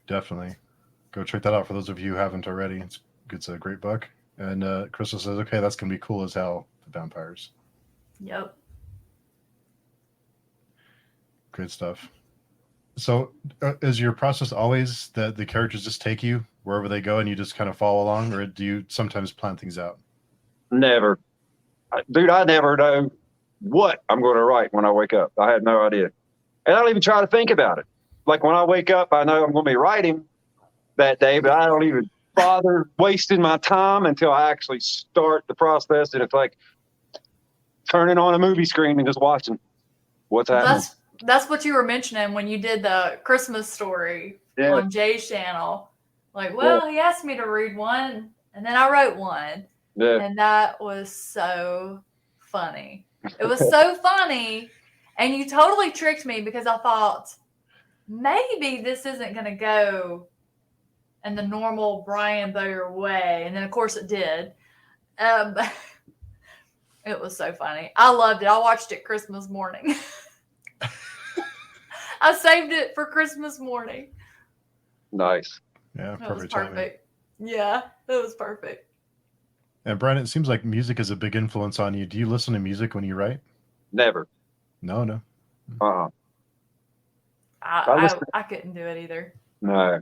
Definitely. Go check that out for those of you who haven't already. It's a great book. And Crystal says, okay, that's going to be cool as hell, the vampires. Yep. Good stuff. So is your process always that the characters just take you wherever they go and you just kind of follow along, or do you sometimes plan things out? Never. Dude, I never know what I'm going to write when I wake up. I have no idea. And I don't even try to think about it. Like when I wake up, I know I'm going to be writing that day, but I don't even bother wasting my time until I actually start the process. And it's like turning on a movie screen and just watching what's happening. That's what you were mentioning when you did the Christmas story on Jay's channel. Like, well, he asked me to read one, and then I wrote one. Yeah. And that was so funny. It was so funny. And you totally tricked me because I thought maybe this isn't going to go in the normal Brian Bowyer way. And then, of course, it did. It was so funny. I loved it. I watched it Christmas morning. I saved it for Christmas morning. Nice. Yeah, perfect. Yeah, it was perfect. And Brian, it seems like music is a big influence on you. Do you listen to music when you write? Never. No. I couldn't do it either. No.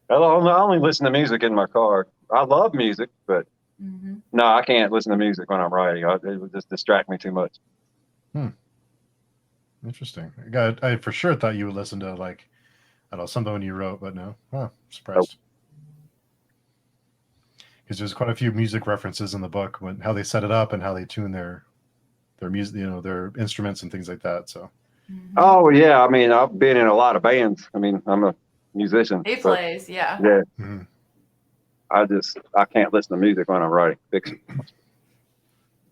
I only listen to music in my car. I love music, but no, I can't listen to music when I'm writing. It would just distract me too much. Interesting. I for sure thought you would listen to I don't know, something when you wrote, but no. Oh, surprised. Because there's quite a few music references in the book, how they set it up and how they tune their their music, their instruments and things like that. So Oh yeah, I mean, I've been in a lot of bands. I mean, I'm a musician. He but plays, yeah. Yeah, mhm. I can't listen to music when I'm writing fiction.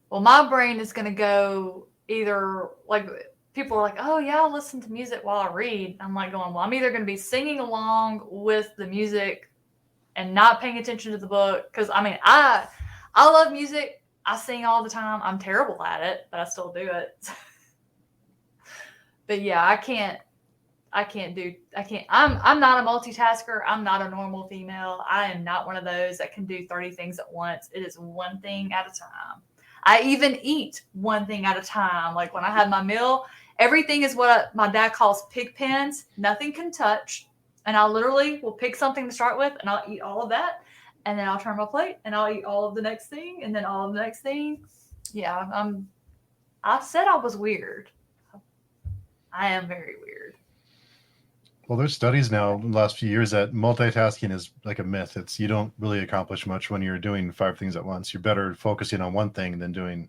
Well, my brain is going to go either like people are like, oh, yeah, I'll listen to music while I read. I'm like going, well, I'm either going to be singing along with the music and not paying attention to the book. Because, I mean, I love music. I sing all the time. I'm terrible at it, but I still do it. But yeah, I'm not a multitasker. I'm not a normal female. I am not one of those that can do 30 things at once. It is one thing at a time. I even eat one thing at a time. Like when I have my meal, everything is what my dad calls pig pens. Nothing can touch. And I literally will pick something to start with and I'll eat all of that. And then I'll turn my plate and I'll eat all of the next thing and then all of the next thing. Yeah, I said I was weird. I am very weird. Well, there's studies now in the last few years that multitasking is like a myth. It's you don't really accomplish much when you're doing 5 things at once. You're better focusing on one thing than doing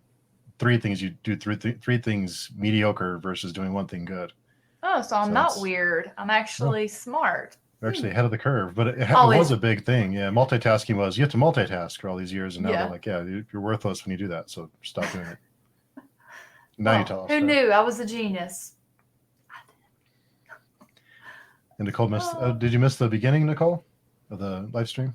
3 things. You do three things mediocre versus doing one thing good. Oh, so I'm not weird. I'm actually smart. You're actually ahead of the curve, but it Always. was a big thing. Yeah, multitasking was you have to multitask for all these years, and now Yeah. they're like, yeah, you're worthless when you do that. So stop doing it. Now you tell us. Who knew I was a genius? And Nicole missed. Did you miss the beginning, Nicole, of the live stream?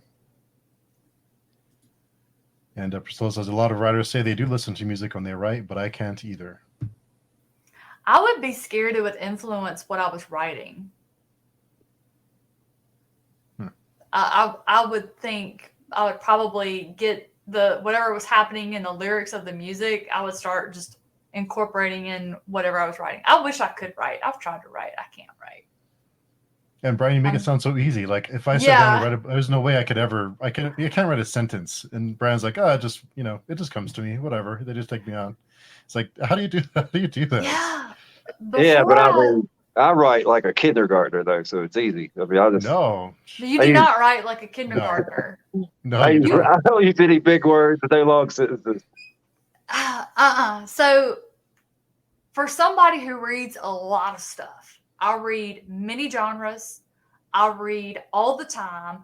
And Priscilla says a lot of writers say they do listen to music when they write, but I can't either. I would be scared it would influence what I was writing. I would think I would probably get whatever was happening in the lyrics of the music. I would start just incorporating in whatever I was writing. I wish I could write. I've tried to write. I can't write. And Brian, you make it sound so easy. Like if I sat down to write there's no way I could ever. You can't write a sentence. And Brian's like, it just comes to me. Whatever. They just take me on. It's like, how do you do that? How do you do that? Yeah. Yeah, but I write like a kindergartner though, so it's easy. I mean, No. You do not write like a kindergartner. No. I don't use any big words, no long sentences. So for somebody who reads a lot of stuff, I read many genres. I read all the time.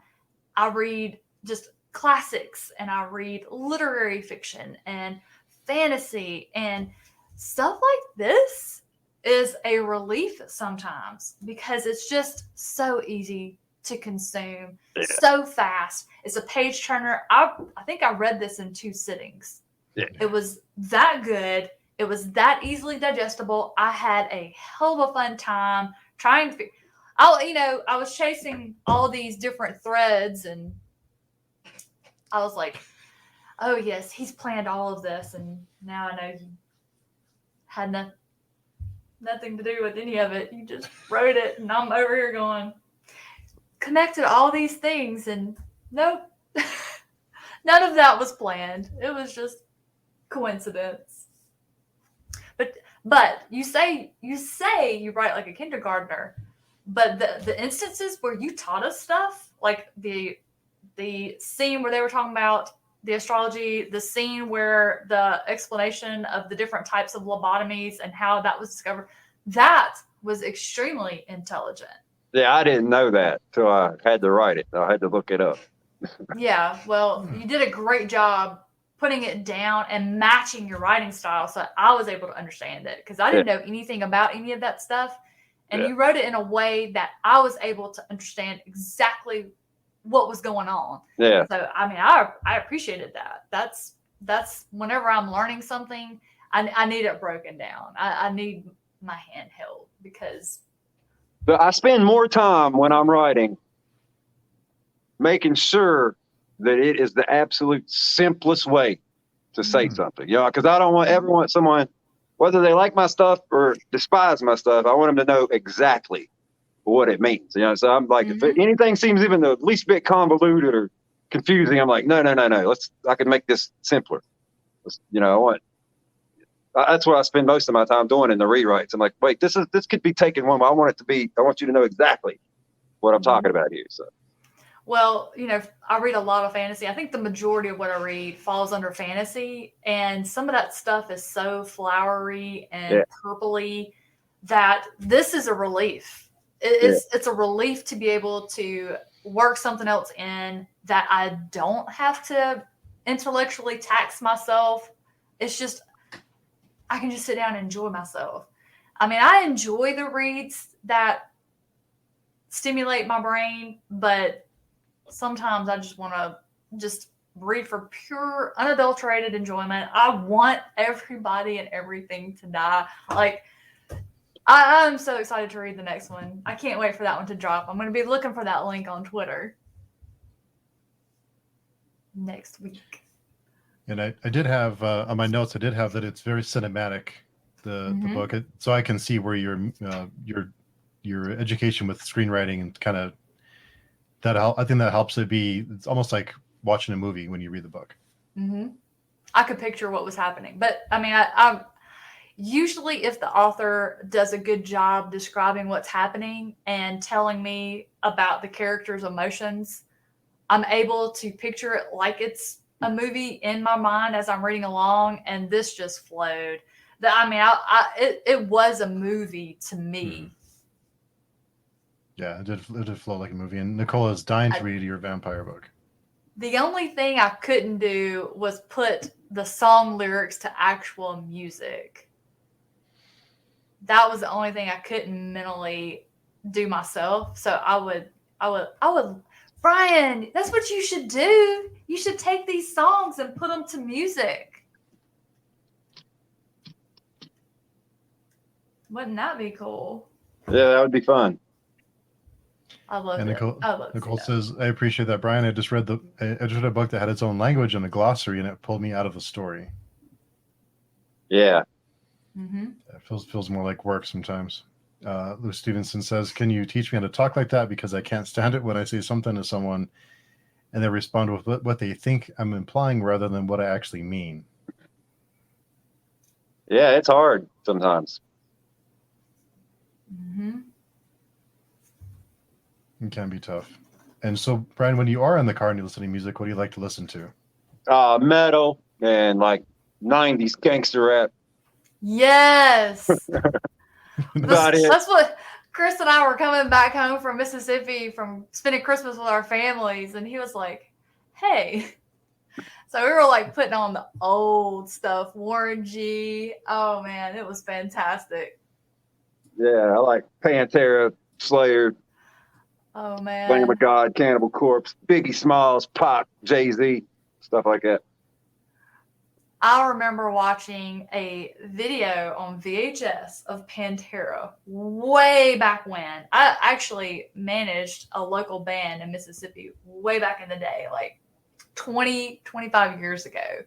I read just classics and I read literary fiction and fantasy and stuff like this is a relief sometimes because it's just so easy to consume, so fast. It's a page turner. I think I read this in 2 sittings. Yeah. It was that good. It was that easily digestible. I had a hell of a fun time trying to I was chasing all these different threads and I was like, oh yes, he's planned all of this. And now I know he had nothing to do with any of it. You just wrote it and I'm over here going, connected all these things and nope. None of that was planned. It was just coincidence. But you say you write like a kindergartner, but the instances where you taught us stuff, like the scene where they were talking about the astrology, the scene where the explanation of the different types of lobotomies and how that was discovered, that was extremely intelligent. Yeah, I didn't know that till I had to write it. I had to look it up. Yeah, well, you did a great job putting it down and matching your writing style so I was able to understand it because I didn't know anything about any of that stuff. And you wrote it in a way that I was able to understand exactly what was going on. Yeah. So, I mean, I appreciated that. That's whenever I'm learning something, I need it broken down. I need my hand held because. But I spend more time when I'm writing making sure that it is the absolute simplest way to say something, because I don't ever want someone, whether they like my stuff or despise my stuff, I want them to know exactly what it means. So I'm like, if anything seems even the least bit convoluted or confusing, I'm like, no. I can make this simpler. That's what I spend most of my time doing in the rewrites. I'm like, wait, this could be taken one way. I want you to know exactly what I'm talking about here. So. Well, I read a lot of fantasy. I think the majority of what I read falls under fantasy, and some of that stuff is so flowery and purpley that this is a relief. It's a relief to be able to work something else in that I don't have to intellectually tax myself. It's just, I can just sit down and enjoy myself. I mean, I enjoy the reads that stimulate my brain, but sometimes I just want to just read for pure, unadulterated enjoyment. I want everybody and everything to die. Like, I'm so excited to read the next one. I can't wait for that one to drop. I'm going to be looking for that link on Twitter next week. And I did have on my notes, I did have that it's very cinematic, the book, so I can see where your education with screenwriting and kind of I think that helps it be. It's almost like watching a movie when you read the book. Mm-hmm. I could picture what was happening, but I mean, I usually if the author does a good job describing what's happening and telling me about the character's emotions, I'm able to picture it like it's a movie in my mind as I'm reading along, and this just flowed. It was a movie to me. Yeah, it did flow like a movie. And Nicole is dying to read your vampire book. The only thing I couldn't do was put the song lyrics to actual music. That was the only thing I couldn't mentally do myself. So I would, Brian, that's what you should do. You should take these songs and put them to music. Wouldn't that be cool? Yeah, that would be fun. I love it. Nicole says, I appreciate that, Brian. I just read a book that had its own language and a glossary, and it pulled me out of the story. Yeah. Mm-hmm. It feels more like work sometimes. Lou Stevenson says, can you teach me how to talk like that? Because I can't stand it when I say something to someone and they respond with what they think I'm implying rather than what I actually mean. Yeah, it's hard sometimes. Mm-hmm. It can be tough. And so, Brian, when you are in the car and you're listening to music, what do you like to listen to? Metal and like 90s gangster rap. Yes. That's what Chris and I were coming back home from Mississippi from spending Christmas with our families, and he was like, hey. So we were like putting on the old stuff, Warren G. Oh man, it was fantastic. Yeah, I like Pantera, Slayer. Oh man. Lamb of God, Cannibal Corpse, Biggie Smalls, Pac, Jay-Z, stuff like that. I remember watching a video on VHS of Pantera way back when. I actually managed a local band in Mississippi way back in the day, like 25 years ago.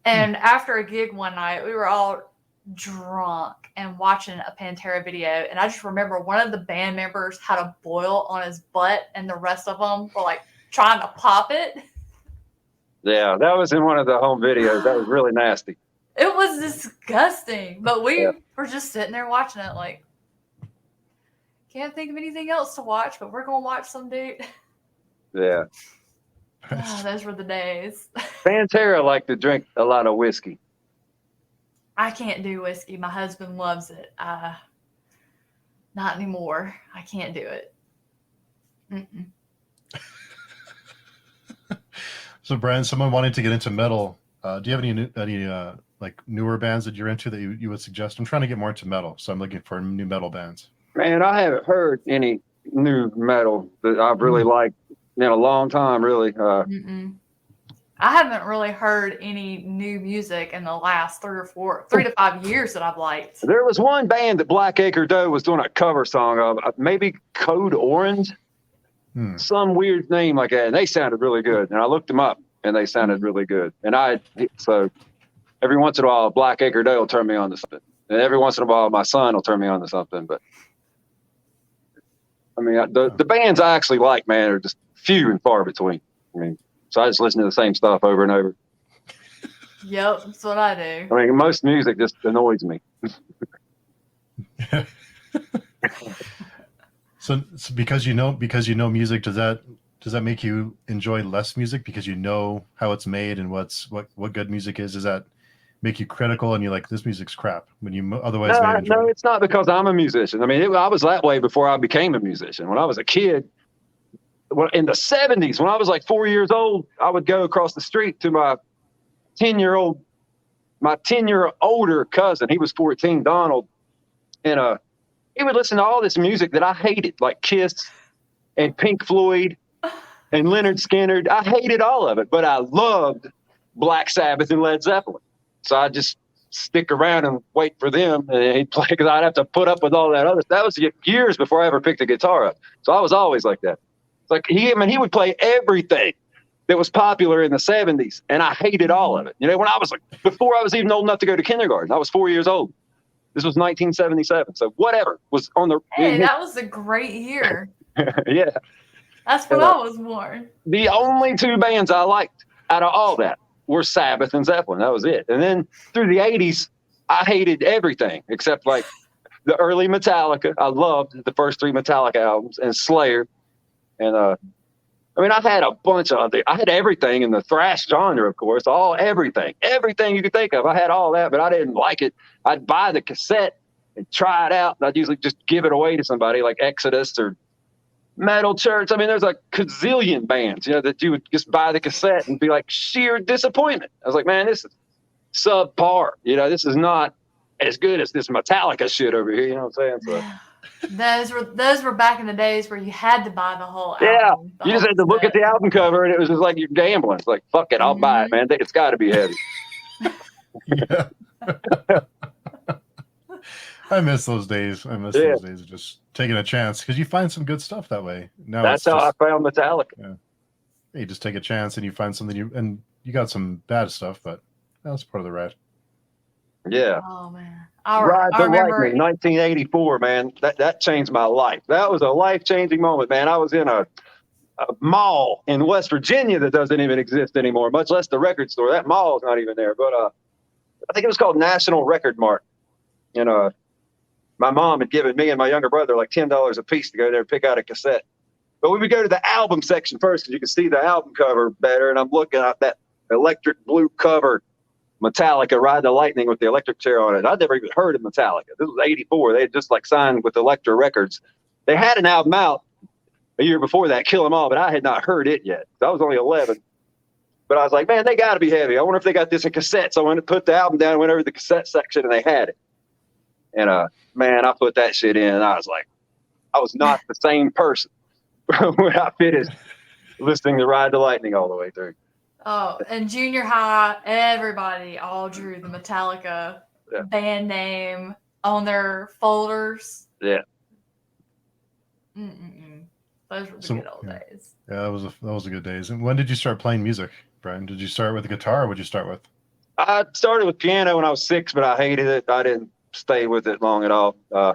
And after a gig one night, we were all drunk and watching a Pantera video. And I just remember one of the band members had a boil on his butt and the rest of them were like trying to pop it. Yeah, that was in one of the home videos. That was really nasty. It was disgusting. But we were just sitting there watching it like, can't think of anything else to watch, but we're going to watch some dude. Yeah. Oh, those were the days. Pantera liked to drink a lot of whiskey. I can't do whiskey. My husband loves it. Not anymore. I can't do it. Mm-mm. So, Brian, someone wanting to get into metal, do you have any like newer bands that you're into that you would suggest? I'm trying to get more into metal, so I'm looking for new metal bands. Man, I haven't heard any new metal that I've really liked in a long time, really. I haven't really heard any new music in the last 3 to 5 years that I've liked. There was one band that Blackacre Doe was doing a cover song of, maybe Code Orange. Some weird name like that, and they sounded really good. And I looked them up, and they sounded really good. And so every once in a while, Blackacre Doe will turn me on to something, and every once in a while, my son will turn me on to something. But I mean, the bands I actually like, man, are just few and far between. I mean, so I just listen to the same stuff over and over. Yep, that's what I do. I mean, most music just annoys me. So because you know music, does does that make you enjoy less music because you know how it's made and what good music is? Does that make you critical and you're like, this music's crap when you otherwise may enjoy No, it? it's not because I'm a musician. I mean, I was that way before I became a musician. When I was a kid, in the 70s, when I was like 4 years old, I would go across the street to my 10-year older cousin. He was 14, Donald, and he would listen to all this music that I hated, like Kiss and Pink Floyd and Leonard Skinner. I hated all of it, but I loved Black Sabbath and Led Zeppelin. So I just stick around and wait for them, and he'd play because I'd have to put up with all that other. That was years before I ever picked a guitar up. So I was always like that. It's like he would play everything that was popular in the 70s, and I hated all of it. You know, when I was like, before I was even old enough to go to kindergarten, I was 4 years old. This was 1977. So whatever was on the. Hey, that was a great year. Yeah. That's when I was born. The only two bands I liked out of all that were Sabbath and Zeppelin. That was it. And then through the 80s, I hated everything except like the early Metallica. I loved the first three Metallica albums and Slayer. And I mean, I had a bunch of I had everything in the thrash genre, of course, everything you could think of. I had all that, but I didn't like it. I'd buy the cassette and try it out. And I'd usually just give it away to somebody like Exodus or Metal Church. I mean, there's a gazillion bands, that you would just buy the cassette and be like sheer disappointment. I was like, man, this is subpar. This is not as good as this Metallica shit over here. You know what I'm saying? So. Those were back in the days where you had to buy the whole album. Yeah, you just had to look at the album cover, and it was just like you're gambling. It's like, fuck it, I'll buy it, man. It's got to be heavy. Yeah. I miss those days. Those days of just taking a chance because you find some good stuff that way. Now that's how I found Metallica. Yeah, you just take a chance and you find something you got some bad stuff, but that's part of the ride. Yeah. Oh man. Ride the Lightning, 1984, man. That changed my life. That was a life-changing moment, man. I was in a mall in West Virginia that doesn't even exist anymore, much less the record store. That mall is not even there. But I think it was called National Record Mart. My mom had given me and my younger brother like $10 a piece to go there and pick out a cassette. But we would go to the album section first because you could see the album cover better. And I'm looking at that electric blue cover Metallica, Ride the Lightning with the electric chair on it. I'd never even heard of Metallica. This was 84. They had just signed with Elektra Records. They had an album out a year before that, Kill 'Em All, but I had not heard it yet. I was only 11. But I was like, man, they got to be heavy. I wonder if they got this in cassette. So I went to put the album down, went over to the cassette section, and they had it. And, man, I put that shit in, and I was like, I was not the same person when I finished listening to Ride the Lightning all the way through. Oh, and junior high, everybody all drew the Metallica band name on their folders. Yeah. Those were the good old days. Yeah, that was a good days. And when did you start playing music, Brian? Did you start with the guitar or what did you start with? I started with piano when I was 6, but I hated it. I didn't stay with it long at all. I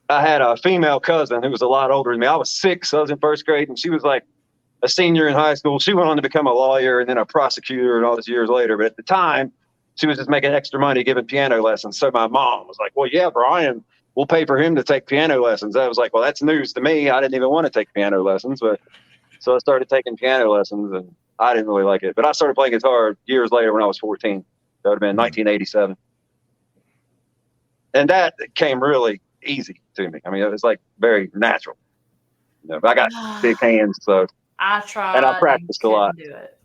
had a female cousin who was a lot older than me. I was 6. I was in first grade, and she was like a senior in high school. She went on to become a lawyer and then a prosecutor and all these years later. But at the time, she was just making extra money giving piano lessons. So my mom was like, well, yeah, Brian, we'll pay for him to take piano lessons. I was like, well, that's news to me. I didn't even want to take piano lessons. But so I started taking piano lessons, and I didn't really like it. But I started playing guitar years later when I was 14. That would have been 1987. And that came really easy to me. I mean, it was very natural. I got big hands, so I tried. And I practiced a lot. Do it.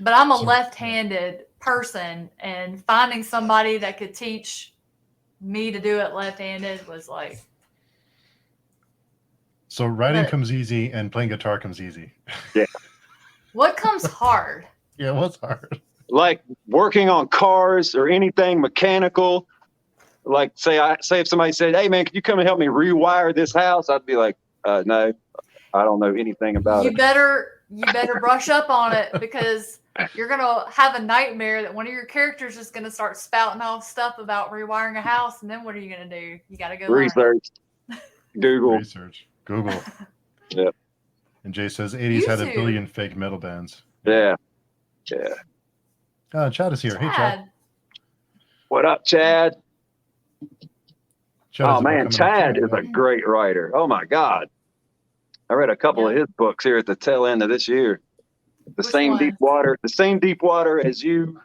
But I'm a left-handed person, and finding somebody that could teach me to do it left-handed was like. So writing comes easy and playing guitar comes easy. Yeah. What comes hard? Yeah, what's hard? Like working on cars or anything mechanical. Like say if somebody said, "Hey man, can you come and help me rewire this house?" I'd be like, "No, I don't know anything about it." You better brush up on it because you're gonna have a nightmare that one of your characters is gonna start spouting off stuff about rewiring a house, and then what are you gonna do? You gotta go research, Google. Yep. And Jay says 80s had a billion fake metal bands. Yeah. Chad is here. Hey, Chad. What up, Chad? Oh man, Chad is a great writer. Oh my God. I read a couple of Yeah. his books here at the tail end of this year. Which one? The same deep water as you,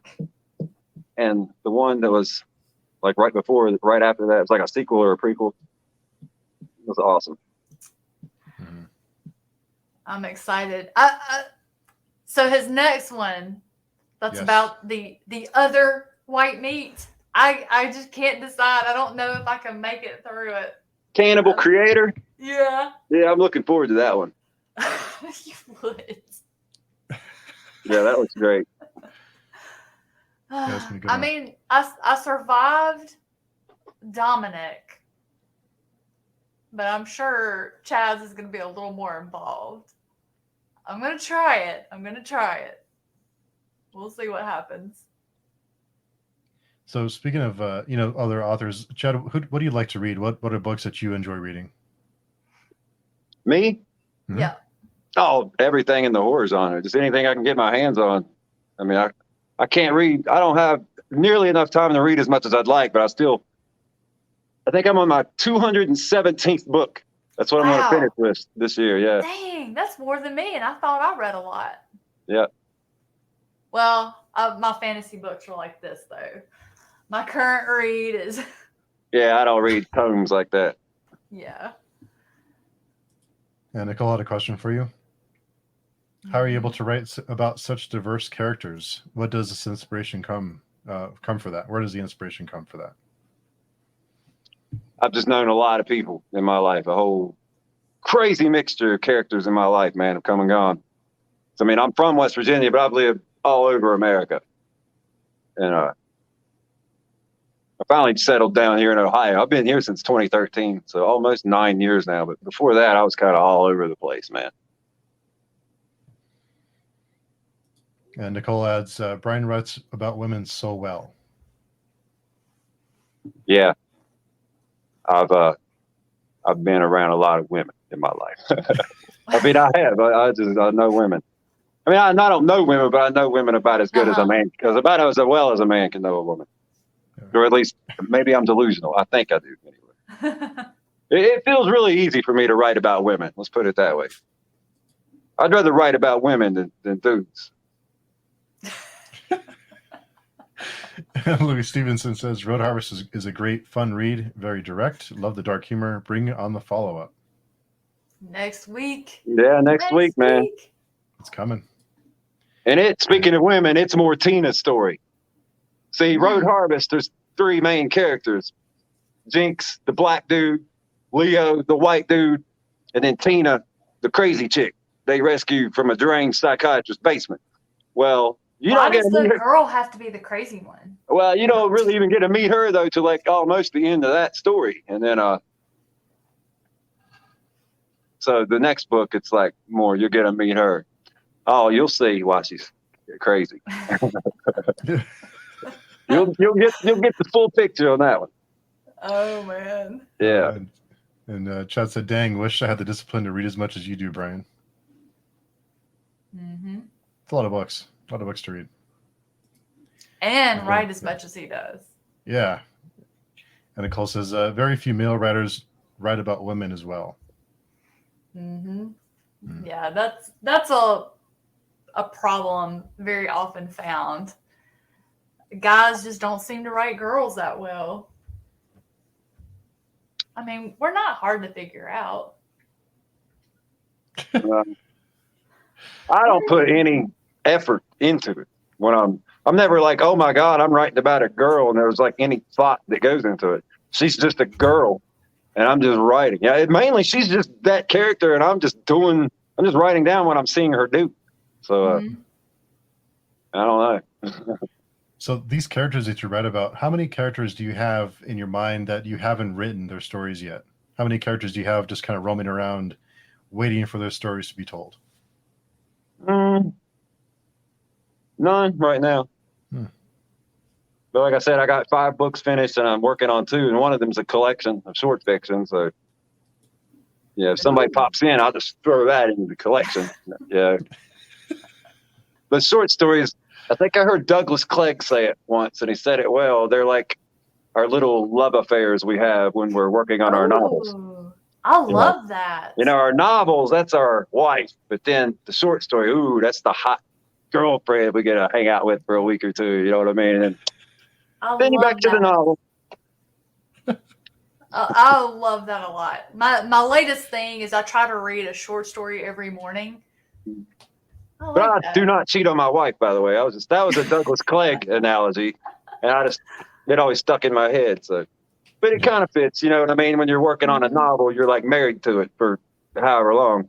and the one that was like right after that. It was like a sequel or a prequel. It was awesome. Mhm. I'm excited. So his next one, that's Yes. about the other white meat. I just can't decide. I don't know if I can make it through it. Cannibal Creator. Yeah. Yeah, I'm looking forward to that one. You would. Yeah, that looks great. that's been a good I one. mean, I survived Dominic, but I'm sure Chaz is going to be a little more involved. I'm going to try it. We'll see what happens. So speaking of other authors, Chad, what do you like to read? What are books that you enjoy reading? Me? Mhm. Yeah. Oh, everything in the horror genre. Just anything I can get my hands on. I mean, I can't read. I don't have nearly enough time to read as much as I'd like, but I think I'm on my 217th book. That's what I'm going to finish with this year. Yeah. Dang, that's more than me, and I thought I read a lot. Yeah. Well, my fantasy books are like this, though. My current read is... Yeah, I don't read tomes like that. Yeah. And Nicole had a question for you. How are you able to write about such diverse characters? What does this inspiration come for that? Where does the inspiration come for that? I've just known a lot of people in my life, a whole crazy mixture of characters in my life, man, have come and gone. So, I mean, I'm from West Virginia, but I've lived all over America. And I finally settled down here in Ohio. I've been here since 2013, so almost 9 years now. But before that, I was kind of all over the place, man. And Nicole adds, Brian writes about women so well. Yeah. I've been around a lot of women in my life. I mean, I have. I know women. I mean, I don't know women, but I know women about as good as a man, because about as well as a man can know a woman. Or at least maybe I'm delusional. I think I do anyway. It feels really easy for me to write about women. Let's put it that way. I'd rather write about women than dudes. Louis Stevenson says, Road Harvest is a great, fun read. Very direct. Love the dark humor. Bring on the follow-up. Next week. Yeah, next week, man. It's coming. And speaking of women, it's more Tina's story. See, Road Harvest, there's 3 main characters. Jinx, the black dude, Leo, the white dude, and then Tina, the crazy chick they rescued from a deranged psychiatrist's basement. Well, Why does the girl have to be the crazy one? Well, you don't really even get to meet her, though, till like almost the end of that story. And then, so the next book, it's like more, you're going to meet her. Oh, you'll see why she's crazy. You'll get the full picture on that one. Oh man. Yeah. And Chad said, "Dang, wish I had the discipline to read as much as you do, Brian." Mm-hmm. It's a lot of books to read, and write as much as he does. Yeah. And Nicole says, "Very few male writers write about women as well." Mm-hmm. Mm. Yeah, that's a problem very often found. Guys just don't seem to write girls that well. I mean, we're not hard to figure out. I don't put any effort into it. When I'm never like, oh my God, I'm writing about a girl, and there's like any thought that goes into it. She's just a girl, and I'm just writing. Yeah, mainly she's just that character, and I'm just writing down what I'm seeing her do. So I don't know. So these characters that you write about, how many characters do you have in your mind that you haven't written their stories yet? How many characters do you have just kind of roaming around waiting for their stories to be told? None right now. But like I said, I got 5 books finished, and I'm working on 2, and one of them is a collection of short fiction. So yeah, if somebody pops in, I'll just throw that into the collection. Yeah. But short stories, I think I heard Douglas Clegg say it once, and he said it well. They're like our little love affairs we have when we're working on our novels. I love that. Our novels, that's our wife. But then the short story, ooh, that's the hot girlfriend we get to hang out with for a week or two. You know what I mean? And then you're back to the novel. I love that a lot. My latest thing is I try to read a short story every morning. But I do not cheat on my wife, by the way. That was a Douglas Clegg analogy, and it always stuck in my head. So, but it kind of fits, you know what I mean? When you're working on a novel, you're like married to it for however long.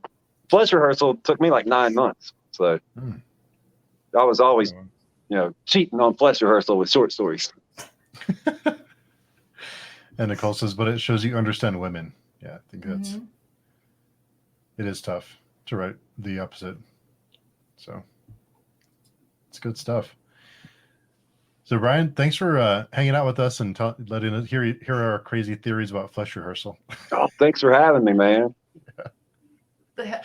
Flesh Rehearsal took me like 9 months, so I was always, cheating on Flesh Rehearsal with short stories. And Nicole says, but it shows you understand women. Yeah, I think it is tough to write the opposite. So it's good stuff. So Brian, thanks for hanging out with us and letting us hear our crazy theories about Flesh Rehearsal. Oh, thanks for having me, man.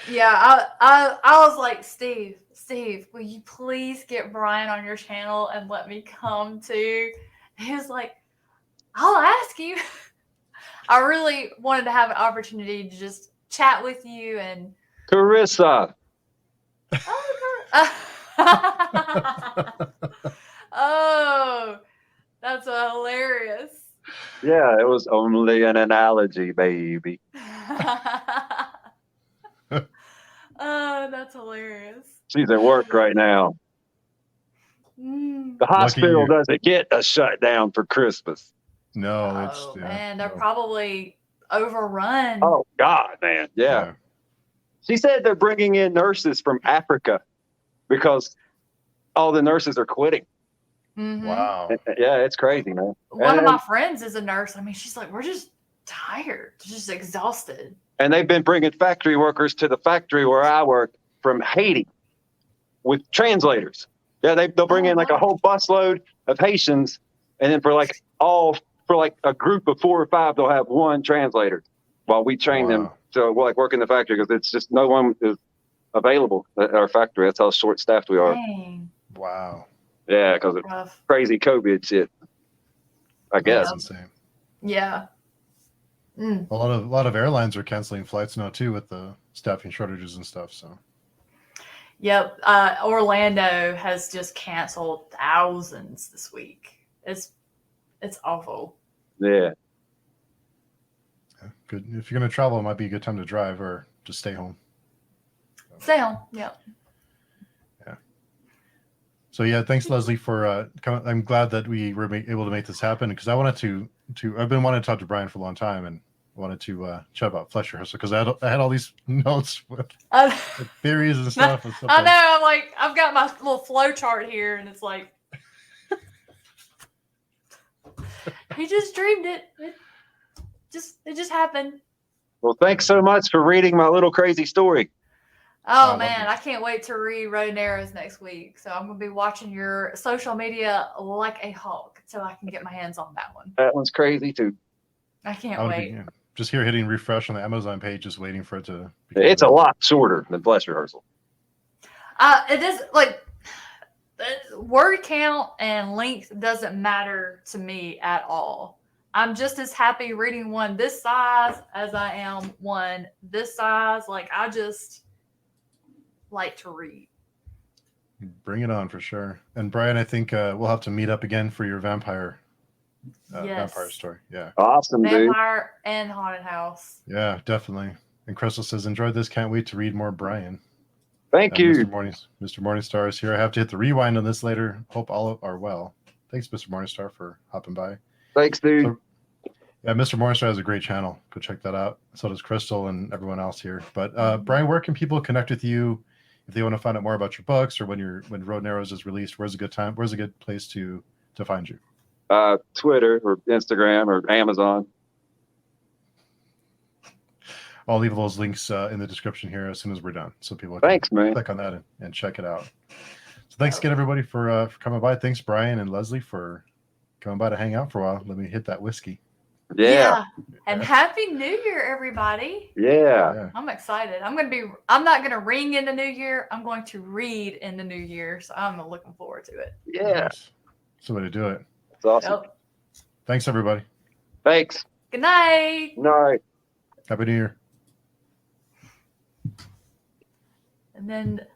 Yeah, I was like, Steve, will you please get Brian on your channel and let me come too? He was like, I'll ask you. I really wanted to have an opportunity to just chat with you and Carissa. Oh, that's hilarious. Yeah, it was only an analogy, baby. Oh, that's hilarious. She's at work right now. The hospital doesn't get a shutdown for Christmas. No, man, they're probably overrun. Oh God, man, yeah. She said they're bringing in nurses from Africa because all the nurses are quitting. Wow. Yeah, it's crazy, man. One of my friends is a nurse. I mean, she's like, we're just tired, just exhausted. And they've been bringing factory workers to the factory where I work from Haiti with translators. Yeah, they'll bring in like a whole busload of Haitians, and then for a group of 4 or 5, they'll have one translator while we train them to work in the factory because it's just no one is available at our factory. That's how short-staffed we are. Dang. Wow. Yeah, because of crazy COVID shit, I guess. That's insane. Yeah. A lot of airlines are canceling flights now too with the staffing shortages and stuff. So. Yep. Orlando has just canceled thousands this week. It's awful. Yeah. Good. If you're going to travel, it might be a good time to drive or just stay home. Stay home. Yep. Yeah. So yeah, thanks Leslie for coming. I'm glad that we were able to make this happen because I wanted to I've been wanting to talk to Brian for a long time and wanted to chat about Flesh Rehearsal because I had all these notes with theories and stuff. I know. I'm like, I've got my little flow chart here, and it's like, he just dreamed it. It just happened. Well, thanks so much for reading my little crazy story. Oh man, I can't wait to read Road and Arrows next week. So I'm gonna be watching your social media like a hawk, so I can get my hands on that one. That one's crazy too. I can't wait. Just here hitting refresh on the Amazon page, just waiting for it to. It's a lot shorter than Flesh Rehearsal. It is like word count and length doesn't matter to me at all. I'm just as happy reading one this size as I am one this size. Like I just like to read. Bring it on for sure. And Brian, I think we'll have to meet up again for your vampire story. Yeah. Awesome, Vampire and haunted house. Yeah, definitely. And Crystal says, enjoyed this. Can't wait to read more Brian. Thank you. Mr. Morningstar is here. I have to hit the rewind on this later. Hope all are well. Thanks, Mr. Morningstar, for hopping by. Thanks, dude. So, yeah, Mr. Morningstar has a great channel. Go check that out. So does Crystal and everyone else here. But Brian, where can people connect with you if they want to find out more about your books or when Road and Arrows is released? Where's a good place to find you? Twitter or Instagram or Amazon. I'll leave those links in the description here as soon as we're done, so people can click on that and check it out. So thanks again, everybody, for coming by. Thanks, Brian and Leslie, for coming by to hang out for a while. Let me hit that whiskey. Yeah. And Happy New Year, everybody. Yeah. I'm excited. I'm not gonna ring in the new year. I'm going to read in the new year. So I'm looking forward to it. Yeah. Nice. That's the way to do it. That's awesome. Yep. Thanks, everybody. Thanks. Good night. Night. Happy New Year. And then